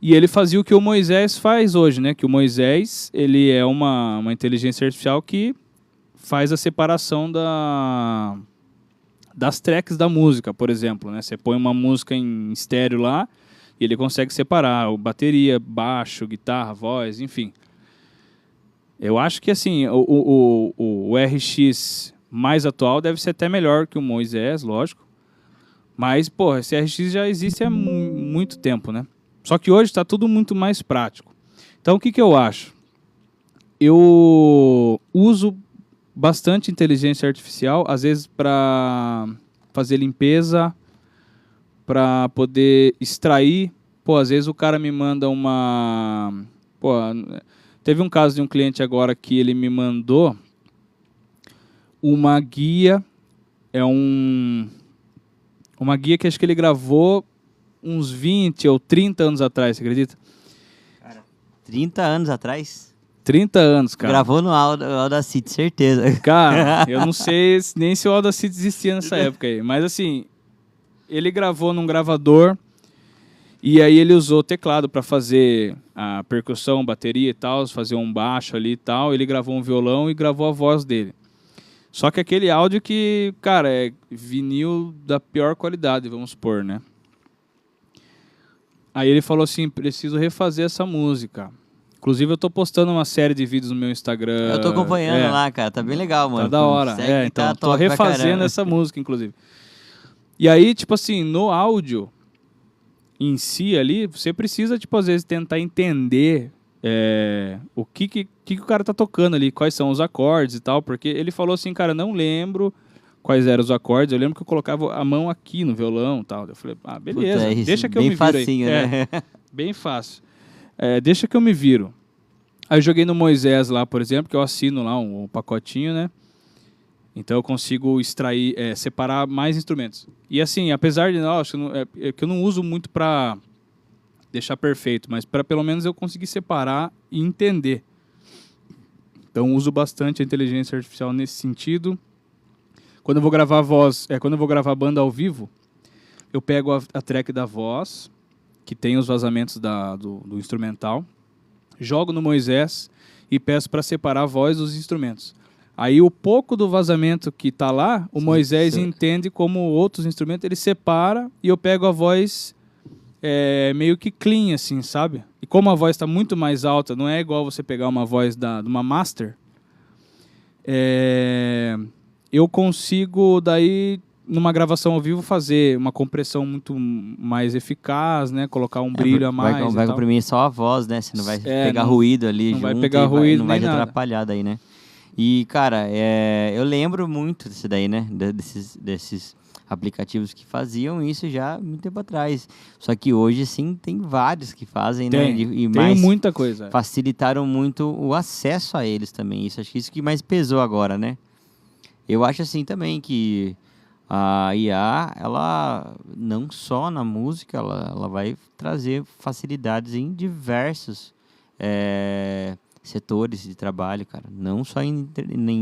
E ele fazia o que o Moisés faz hoje, né? Que o Moisés, ele é uma inteligência artificial que faz a separação das tracks da música, por exemplo, né? Você põe uma música em estéreo lá e ele consegue separar bateria, baixo, guitarra, voz, enfim. Eu acho que assim, o RX mais atual deve ser até melhor que o Moisés, lógico. Mas, pô, esse RX já existe há muito tempo, né? Só que hoje está tudo muito mais prático. Então, o que eu acho? Eu uso bastante inteligência artificial, às vezes para fazer limpeza, para poder extrair. Pô, às vezes o cara me manda uma... Pô, teve um caso de um cliente agora que ele me mandou uma guia, uma guia que acho que ele gravou uns 20 ou 30 anos atrás, você acredita? Cara, 30 anos atrás? 30 anos, cara. Gravou no Audacity, certeza. Cara, eu não sei nem se o Audacity existia nessa época aí. Mas assim, ele gravou num gravador e aí ele usou o teclado para fazer a percussão, bateria e tal, fazer um baixo ali e tal. Ele gravou um violão e gravou a voz dele. Só que aquele áudio que, cara, é vinil da pior qualidade, vamos supor, né? Aí ele falou assim, preciso refazer essa música. Inclusive, eu tô postando uma série de vídeos no meu Instagram. Eu tô acompanhando lá, cara. Tá bem legal, mano. Tá da hora. Então, tô refazendo essa música, inclusive. E aí, tipo assim, no áudio em si ali, você precisa, tipo, às vezes tentar entender o que o cara tá tocando ali, quais são os acordes e tal, porque ele falou assim, cara, não lembro quais eram os acordes, eu lembro que eu colocava a mão aqui no violão e tal. Eu falei, beleza, puta, deixa que eu me viro facinho, aí. Né? Bem fácil. Deixa que eu me viro. Aí eu joguei no Moisés lá, por exemplo, que eu assino lá um pacotinho, né? Então eu consigo extrair, separar mais instrumentos. E assim, apesar de que eu não uso muito para deixar perfeito, mas para pelo menos eu conseguir separar e entender. Então uso bastante a inteligência artificial nesse sentido. Quando eu vou gravar quando eu vou gravar banda ao vivo, eu pego a track da voz, que tem os vazamentos do instrumental, jogo no Moisés e peço para separar a voz dos instrumentos. Aí o pouco do vazamento que está lá, o Moisés entende como outros instrumentos, ele separa e eu pego a voz meio que clean, assim, sabe? E como a voz está muito mais alta, não é igual você pegar uma voz de uma master, eu consigo daí numa gravação ao vivo, fazer uma compressão muito mais eficaz, né? Colocar um brilho a mais. Vai comprimir só a voz, né? Você não vai pegar ruído ali não junto. Vai pegar ruído, não vai te nada. atrapalhar daí, né? E, cara, eu lembro muito disso daí, né? Desses aplicativos que faziam isso já há muito tempo atrás. Só que hoje, sim, tem vários que fazem, né? E tem muita coisa. Facilitaram muito o acesso a eles também. Acho que isso que mais pesou agora, né? Eu acho assim também que a IA, ela não só na música, ela vai trazer facilidades em diversos setores de trabalho, cara. Não só em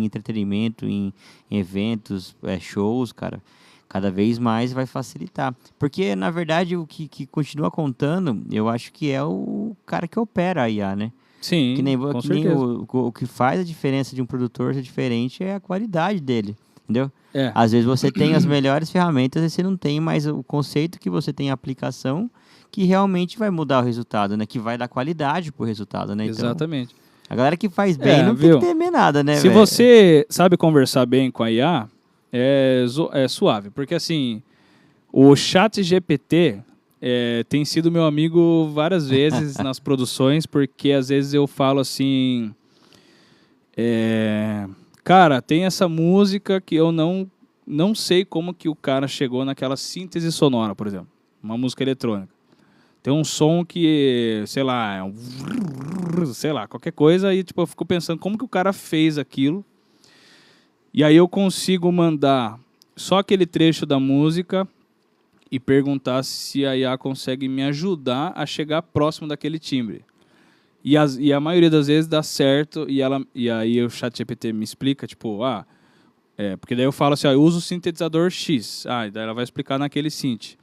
entretenimento, em eventos, shows, cara. Cada vez mais vai facilitar. Porque, na verdade, o que continua contando, eu acho que é o cara que opera a IA, né? Sim, com certeza. O que faz a diferença de um produtor ser diferente é a qualidade dele, entendeu? É. Às vezes você tem as melhores ferramentas e você não tem mais o conceito que você tem a aplicação que realmente vai mudar o resultado, né? Que vai dar qualidade pro resultado, né? Então, exatamente. a galera que faz bem não viu? tem que temer nada, né, Se você sabe conversar bem com a IA, é suave. Porque, assim, o ChatGPT tem sido meu amigo várias vezes nas produções, porque às vezes eu falo assim... cara, tem essa música que eu não sei como que o cara chegou naquela síntese sonora, por exemplo. Uma música eletrônica. Tem um som que, sei lá, qualquer coisa, e tipo, eu fico pensando como que o cara fez aquilo. E aí eu consigo mandar só aquele trecho da música e perguntar se a IA consegue me ajudar a chegar próximo daquele timbre. E a maioria das vezes dá certo, e aí o ChatGPT me explica, tipo, porque daí eu falo assim, eu uso o sintetizador X. Daí ela vai explicar naquele synth.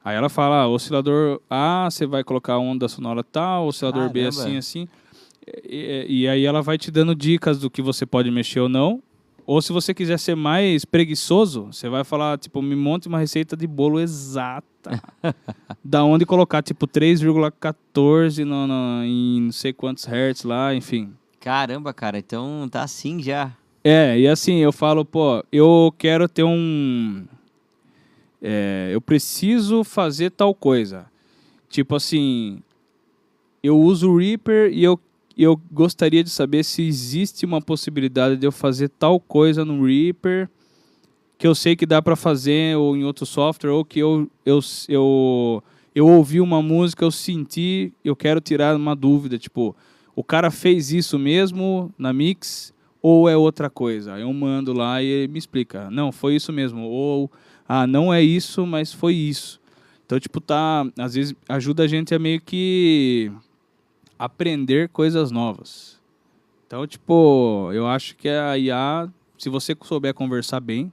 Aí ela fala, oscilador A, você vai colocar onda sonora tal, oscilador B assim, assim. E aí ela vai te dando dicas do que você pode mexer ou não. Ou se você quiser ser mais preguiçoso, você vai falar, tipo, me monte uma receita de bolo exata. Da onde colocar, tipo, 3,14 em não sei quantos hertz lá, enfim. Caramba, cara, então tá assim já. E assim, eu falo, pô, eu quero ter eu preciso fazer tal coisa. Tipo assim, eu uso o Reaper e eu gostaria de saber se existe uma possibilidade de eu fazer tal coisa no Reaper que eu sei que dá para fazer ou em outro software, ou que eu ouvi uma música, eu senti, eu quero tirar uma dúvida, tipo, o cara fez isso mesmo na mix ou é outra coisa? Eu mando lá e ele me explica, não, foi isso mesmo, ou não é isso, mas foi isso. Então, tipo, às vezes ajuda a gente a meio que aprender coisas novas. Então, tipo, eu acho que a IA, se você souber conversar bem,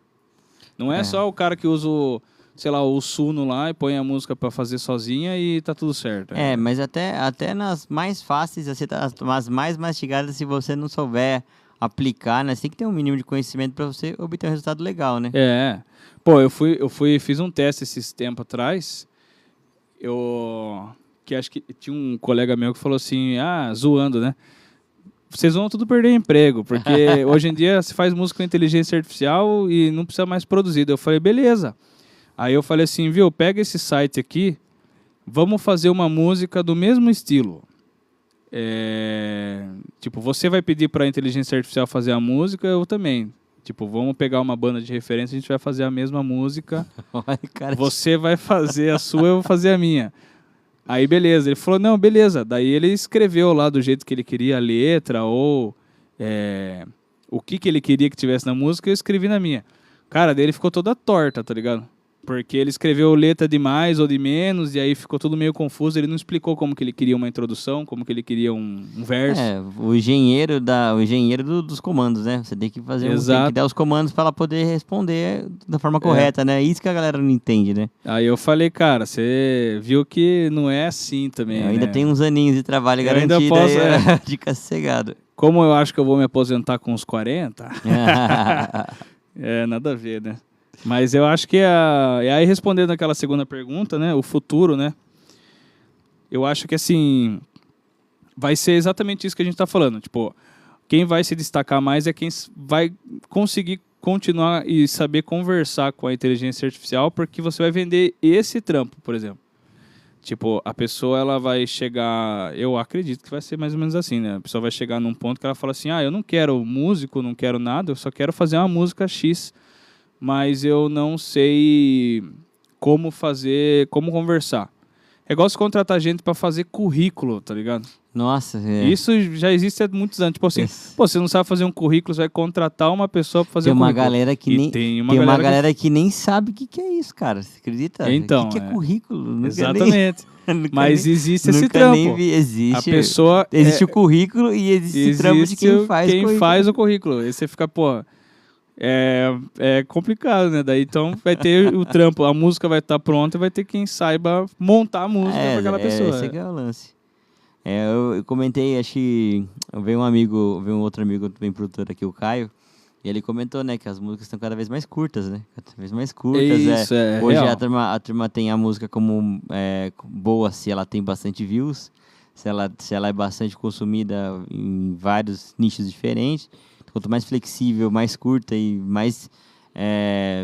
não é só o cara que usa o Suno lá e põe a música para fazer sozinha e tá tudo certo. Mas até nas mais fáceis, assim, as mais mastigadas, se você não souber aplicar, né? Você tem que ter um mínimo de conhecimento para você obter um resultado legal, né? Pô, eu fiz um teste esses tempos atrás, que acho que tinha um colega meu que falou assim, zoando, né? Vocês vão tudo perder emprego, porque hoje em dia se faz música com inteligência artificial e não precisa mais produzir. Eu falei, beleza. Aí eu falei assim, viu, pega esse site aqui, vamos fazer uma música do mesmo estilo. Tipo, você vai pedir para a inteligência artificial fazer a música, eu também. Tipo, vamos pegar uma banda de referência, a gente vai fazer a mesma música. Você vai fazer a sua, eu vou fazer a minha. Aí, beleza. Ele falou, não, beleza. Daí ele escreveu lá do jeito que ele queria a letra ou o que ele queria que tivesse na música, eu escrevi na minha. Cara, daí ele ficou toda torta, tá ligado? Porque ele escreveu letra de mais ou de menos, e aí ficou tudo meio confuso. Ele não explicou como que ele queria uma introdução, como que ele queria um verso. O engenheiro dos comandos, né? Você tem que fazer tem que dar os comandos para ela poder responder da forma correta, né? Isso que a galera não entende, né? Aí eu falei, cara, você viu que não é assim também, ainda tem uns aninhos de trabalho garantido, ainda posso, aí, fica sossegado. Como eu acho que eu vou me aposentar com uns 40, nada a ver, né? Mas eu acho que aí respondendo aquela segunda pergunta, né, o futuro, né, eu acho que assim, vai ser exatamente isso que a gente está falando, tipo, quem vai se destacar mais é quem vai conseguir continuar e saber conversar com a inteligência artificial, porque você vai vender esse trampo, por exemplo. Tipo, a pessoa ela vai chegar... Eu acredito que vai ser mais ou menos assim, né? A pessoa vai chegar num ponto que ela fala assim, eu não quero músico, não quero nada, eu só quero fazer uma música X, mas eu não sei como fazer, como conversar. É igual se contratar gente para fazer currículo, tá ligado? Nossa, Isso já existe há muitos anos. Tipo assim, você não sabe fazer um currículo, você vai contratar uma pessoa para fazer um currículo. Galera que nem, tem uma galera que nem sabe o que é isso, cara. Você acredita? Então, o que é currículo? Nunca exatamente. Mas nem, existe esse trampo. Existe. A pessoa existe o currículo e existe o trampo de quem faz o currículo. Aí você fica, pô... É complicado, né? Daí então vai ter o trampo, a música vai estar pronta e vai ter quem saiba montar a música para aquela pessoa. Esse que é o lance. Eu comentei, acho que veio um outro amigo, também produtor aqui, o Caio, e ele comentou, né, que as músicas estão cada vez mais curtas, né? Cada vez mais curtas. Isso, hoje real. a turma tem a música como boa se ela tem bastante views, se ela é bastante consumida em vários nichos diferentes. Quanto mais flexível, mais curta e mais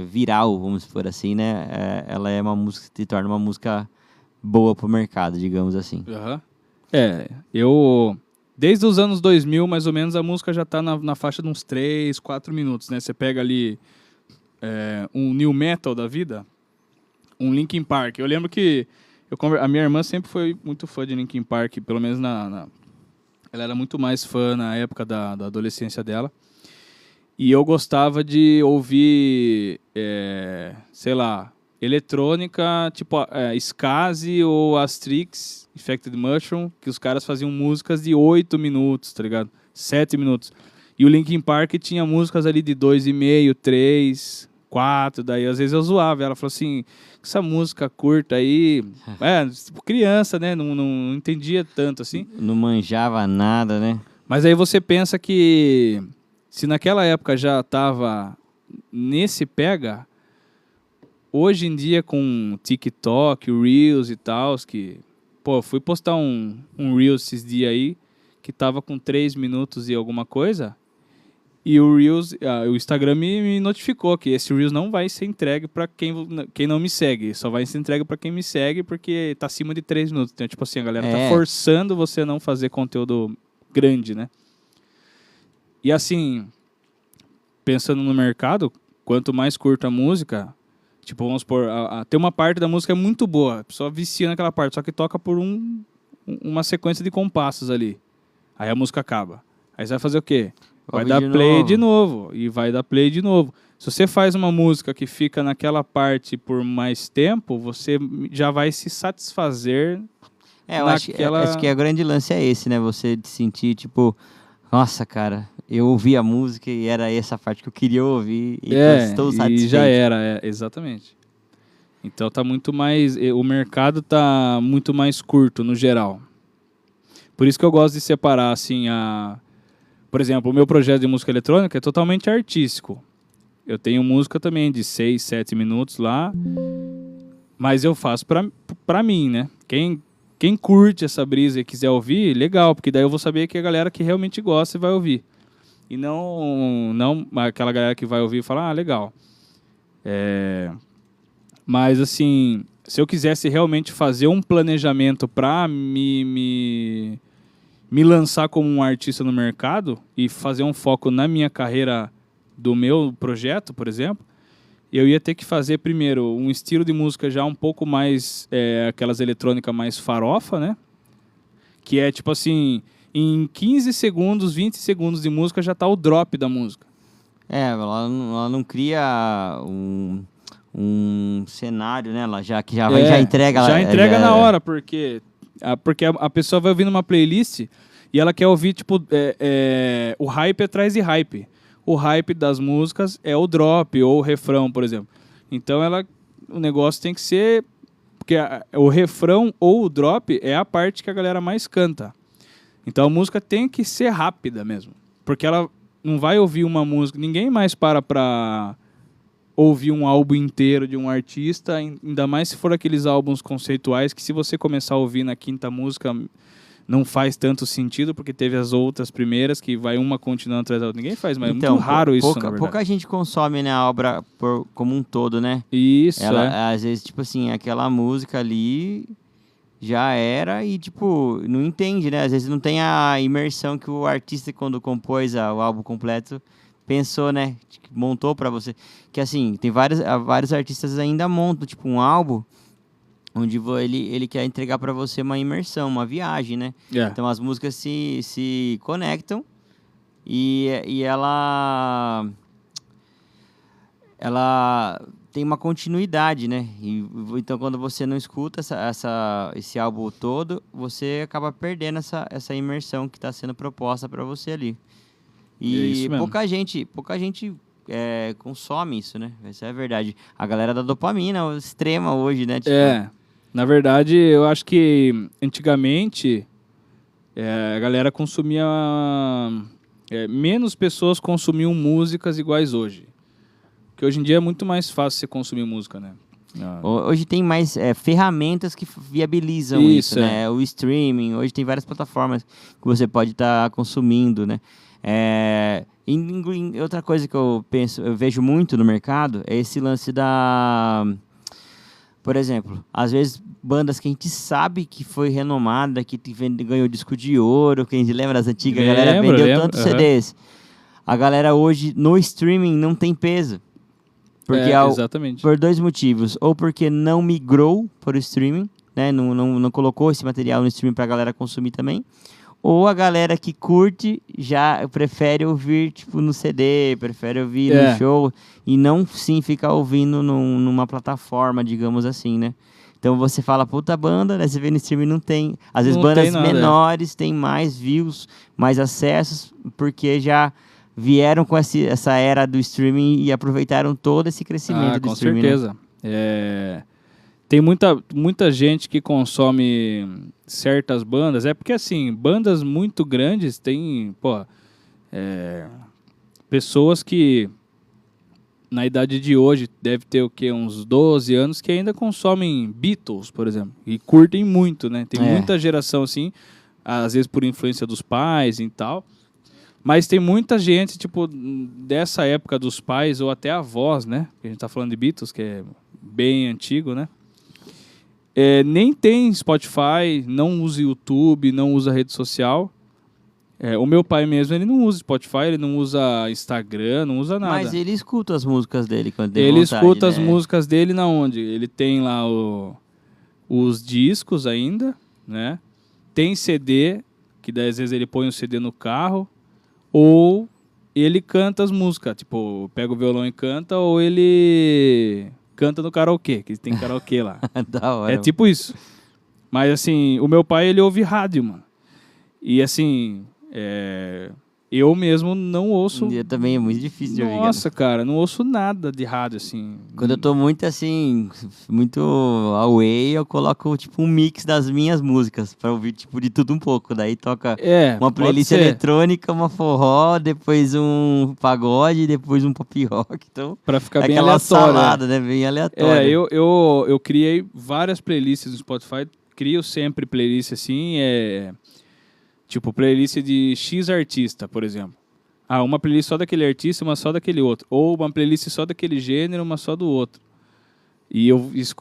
viral, vamos por assim, né? Ela é uma música que se torna uma música boa pro mercado, digamos assim. Uhum. Desde os anos 2000, mais ou menos, a música já tá na faixa de uns 3, 4 minutos, né? Você pega ali um new metal da vida, um Linkin Park. Eu lembro que a minha irmã sempre foi muito fã de Linkin Park, pelo menos ela era muito mais fã na época da adolescência dela. E eu gostava de ouvir, sei lá, eletrônica, tipo Skazi ou Astrix, Infected Mushroom, que os caras faziam músicas de 8 minutos, tá ligado? 7 minutos. E o Linkin Park tinha músicas ali de 2,5, 3, 4. Daí às vezes eu zoava. Ela falou assim, essa música curta aí... tipo criança, né? Não entendia tanto assim. Não manjava nada, né? Mas aí você pensa que se naquela época já tava nesse pega, hoje em dia com TikTok, Reels e tal, que... Pô, fui postar um Reels esses dias aí, que tava com 3 minutos e alguma coisa, e o Reels, o Instagram me notificou que esse Reels não vai ser entregue para quem não me segue, só vai ser entregue para quem me segue, porque tá acima de 3 minutos. Então, tipo assim, a galera tá forçando você a não fazer conteúdo grande, né? E assim, pensando no mercado, quanto mais curta a música, tipo, vamos supor, tem uma parte da música muito boa, a pessoa vicia naquela parte, só que toca por uma sequência de compassos ali. Aí a música acaba. Aí você vai fazer o quê? Vai dar play de novo. E vai dar play de novo. Se você faz uma música que fica naquela parte por mais tempo, você já vai se satisfazer. Eu acho que o grande lance é esse, né? Você sentir, tipo, nossa, cara, eu ouvi a música e era essa parte que eu queria ouvir e estou satisfeito. E já era, exatamente. Então tá muito mais... O mercado tá muito mais curto, no geral. Por isso que eu gosto de separar, assim, Por exemplo, o meu projeto de música eletrônica é totalmente artístico. Eu tenho música também de 6, 7 minutos lá, mas eu faço pra mim, né? Quem curte essa brisa e quiser ouvir, legal, porque daí eu vou saber que é a galera que realmente gosta vai ouvir. E não aquela galera que vai ouvir e falar, legal. Mas, assim, se eu quisesse realmente fazer um planejamento pra me lançar como um artista no mercado e fazer um foco na minha carreira do meu projeto, por exemplo, eu ia ter que fazer primeiro um estilo de música já um pouco mais, aquelas eletrônicas mais farofa, né? Que é tipo assim, em 15 segundos, 20 segundos de música já tá o drop da música. Ela não cria um cenário, né? Ela já entrega... Já entrega na hora, porque a pessoa vai ouvindo uma playlist e ela quer ouvir, tipo, o hype atrás de hype. O hype das músicas é o drop ou o refrão, por exemplo. Então, o negócio tem que ser... Porque o refrão ou o drop é a parte que a galera mais canta. Então, a música tem que ser rápida mesmo. Porque ela não vai ouvir uma música... Ninguém mais para ouvir um álbum inteiro de um artista, ainda mais se for aqueles álbuns conceituais que se você começar a ouvir na quinta música, não faz tanto sentido, porque teve as outras primeiras, que vai uma continuando atrás da outra. Ninguém faz, mas Então, é muito raro isso, na verdade. pouca gente consome, né, a obra como um todo, né? Isso, Às vezes, tipo assim, aquela música ali já era e, tipo, não entende, né? Às vezes não tem a imersão que o artista, quando compôs o álbum completo, pensou, né? Montou pra você. Que, assim, tem vários artistas ainda montam, tipo, um álbum onde ele quer entregar pra você uma imersão, uma viagem, né? Então, as músicas se conectam e ela tem uma continuidade, né? Então, quando você não escuta esse álbum todo, você acaba perdendo essa imersão que está sendo proposta para você ali. E pouca gente consome isso, né? Essa é a verdade. A galera da dopamina extrema hoje, né? Tipo, na verdade, eu acho que antigamente a galera consumia... menos pessoas consumiam músicas iguais hoje. Porque hoje em dia é muito mais fácil você consumir música, né? Hoje tem mais ferramentas que viabilizam isso, né? O streaming, hoje tem várias plataformas que você pode estar consumindo, né? Outra coisa que eu vejo muito no mercado é esse lance por exemplo, às vezes bandas que a gente sabe que foi renomada, que ganhou disco de ouro, que a gente lembra das antigas, a galera vendeu tantos CDs. A galera hoje no streaming não tem peso. Porque exatamente. Por dois motivos. Ou porque não migrou para o streaming, né? Não colocou esse material no streaming para a galera consumir também. Ou a galera que curte já prefere ouvir tipo, no CD, prefere ouvir no show. E não sim ficar ouvindo numa plataforma, digamos assim, né? Então você fala, puta banda, né? Você vê no streaming não tem. Às vezes bandas menores têm mais views, mais acessos, porque já vieram com essa era do streaming e aproveitaram todo esse crescimento do streaming. Com certeza. Né? Tem muita gente que consome certas bandas. É porque, assim, bandas muito grandes tem, pessoas que na idade de hoje deve ter o quê? Uns 12 anos que ainda consomem Beatles, por exemplo. E curtem muito, né? Tem muita geração, assim, às vezes por influência dos pais e tal. Mas tem muita gente, tipo, dessa época dos pais ou até avós, né? A gente tá falando de Beatles, que é bem antigo, né? Nem tem Spotify, não usa YouTube, não usa rede social. O meu pai mesmo, ele não usa Spotify, ele não usa Instagram, não usa nada. Mas ele escuta as músicas dele quando tem vontade, né? escuta as músicas dele na onde? Ele tem lá os discos ainda, né? Tem CD, que daí às vezes ele põe o CD no carro, ou ele canta as músicas, tipo, pega o violão e canta, ou ele canta no karaokê, que tem karaokê lá. Da hora. É tipo isso. Mas assim, o meu pai, ele ouve rádio, mano. E assim, eu mesmo não ouço... Eu também é muito difícil de ouvir. Nossa, cara, não ouço nada de rádio, assim. Quando eu tô muito, assim, muito away, eu coloco, tipo, um mix das minhas músicas, pra ouvir, tipo, de tudo um pouco. Daí toca uma playlist eletrônica, uma forró, depois um pagode, depois um pop rock. Então, pra ficar bem aquela aleatório. salada, né? Bem aleatória. Eu criei várias playlists no Spotify. Crio sempre playlist, assim, tipo, playlist de X artista, por exemplo. Uma playlist só daquele artista, uma só daquele outro. Ou uma playlist só daquele gênero, uma só do outro. E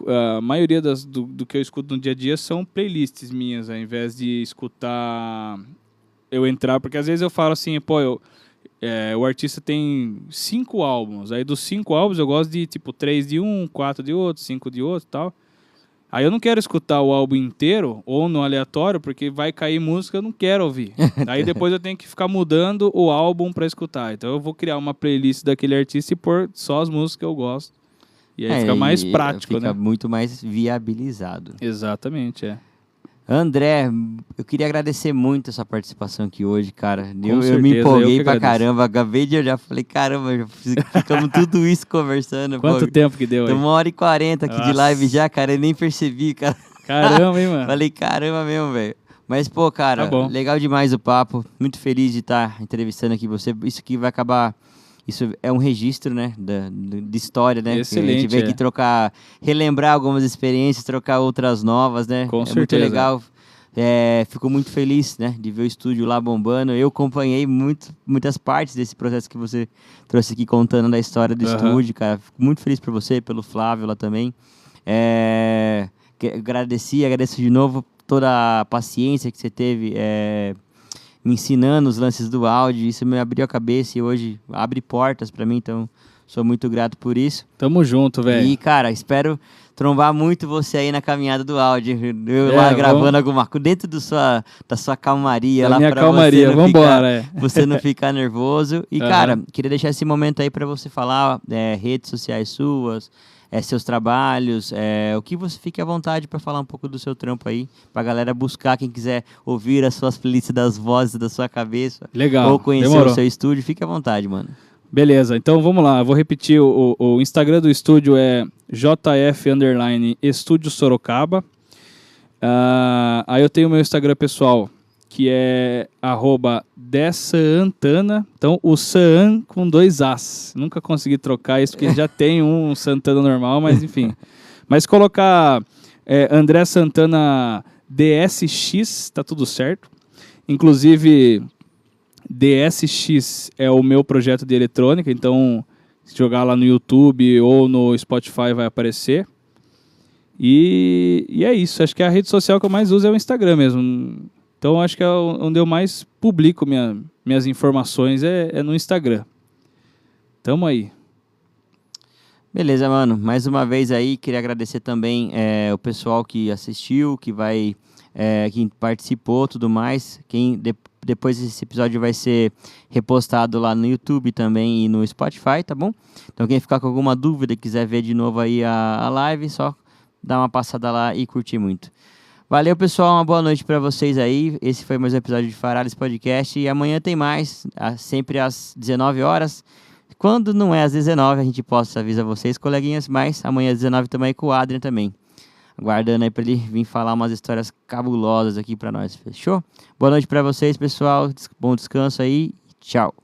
a maioria do que eu escuto no dia a dia são playlists minhas, ao invés de escutar... Eu entrar, porque às vezes eu falo assim, o artista tem 5 álbuns. Aí dos 5 álbuns eu gosto de, tipo, 3 de um, 4 de outro, 5 de outro e tal. Aí eu não quero escutar o álbum inteiro ou no aleatório, porque vai cair música, eu não quero ouvir. Aí depois eu tenho que ficar mudando o álbum pra escutar. Então eu vou criar uma playlist daquele artista e pôr só as músicas que eu gosto. E aí fica mais prático, né? Fica muito mais viabilizado. Exatamente, André, eu queria agradecer muito a sua participação aqui hoje, cara. Eu me empolguei pra caramba. Acabei de olhar, falei, caramba, ficamos tudo isso conversando. Quanto tempo que deu aí? 1h40 aqui de live já, cara. Eu nem percebi, cara. Caramba, hein, mano? Falei, caramba mesmo, velho. Mas, pô, cara, legal demais o papo. Muito feliz de estar entrevistando aqui você. Isso aqui vai acabar... Isso é um registro, né, de história, né? Excelente, a gente veio aqui relembrar algumas experiências, trocar outras novas, né? Com certeza. Muito legal Fico muito feliz, né, de ver o estúdio lá bombando. Eu acompanhei muitas partes desse processo que você trouxe aqui contando da história do estúdio, cara. Fico muito feliz por você, pelo Flávio lá também. Agradeço de novo toda a paciência que você teve me ensinando os lances do áudio. Isso me abriu a cabeça e hoje abre portas para mim, então sou muito grato por isso. Tamo junto, velho. E, cara, espero trombar muito você aí na caminhada do áudio. Eu lá gravando alguma coisa dentro da sua calmaria. Da lá minha pra calmaria, vambora. Você não ficar nervoso. E, cara, queria deixar esse momento aí para você falar redes sociais suas, seus trabalhos, o que você fique à vontade para falar um pouco do seu trampo aí, pra galera buscar, quem quiser ouvir as suas playlists das vozes da sua cabeça. Legal. Ou conhecer o seu estúdio, fique à vontade, mano. Beleza, então vamos lá, eu vou repetir, o Instagram do estúdio é JF_Estúdio Sorocaba. Aí eu tenho o meu Instagram pessoal, que é @DeSantana, então o San com 2 As. Nunca consegui trocar isso, porque já tem um Santana normal, mas enfim. Mas colocar André Santana DSX, tá tudo certo. Inclusive, DSX é o meu projeto de eletrônica, então se jogar lá no YouTube ou no Spotify vai aparecer. E é isso, acho que a rede social que eu mais uso é o Instagram mesmo. Então acho que é onde eu mais publico minhas informações é no Instagram. Tamo aí. Beleza, mano. Mais uma vez aí, queria agradecer também o pessoal que assistiu, que participou, tudo mais. Depois esse episódio vai ser repostado lá no YouTube também e no Spotify, tá bom? Então quem ficar com alguma dúvida e quiser ver de novo aí a live, só dá uma passada lá e curtir muito. Valeu, pessoal. Uma boa noite pra vocês aí. Esse foi mais um episódio de Farales Podcast. E amanhã tem mais, sempre às 19 horas. Quando não é às 19, a gente posta, avisa vocês, coleguinhas. Mas amanhã às 19 também com o Adrian também. Aguardando aí pra ele vir falar umas histórias cabulosas aqui pra nós. Fechou? Boa noite pra vocês, pessoal. Bom descanso aí. Tchau.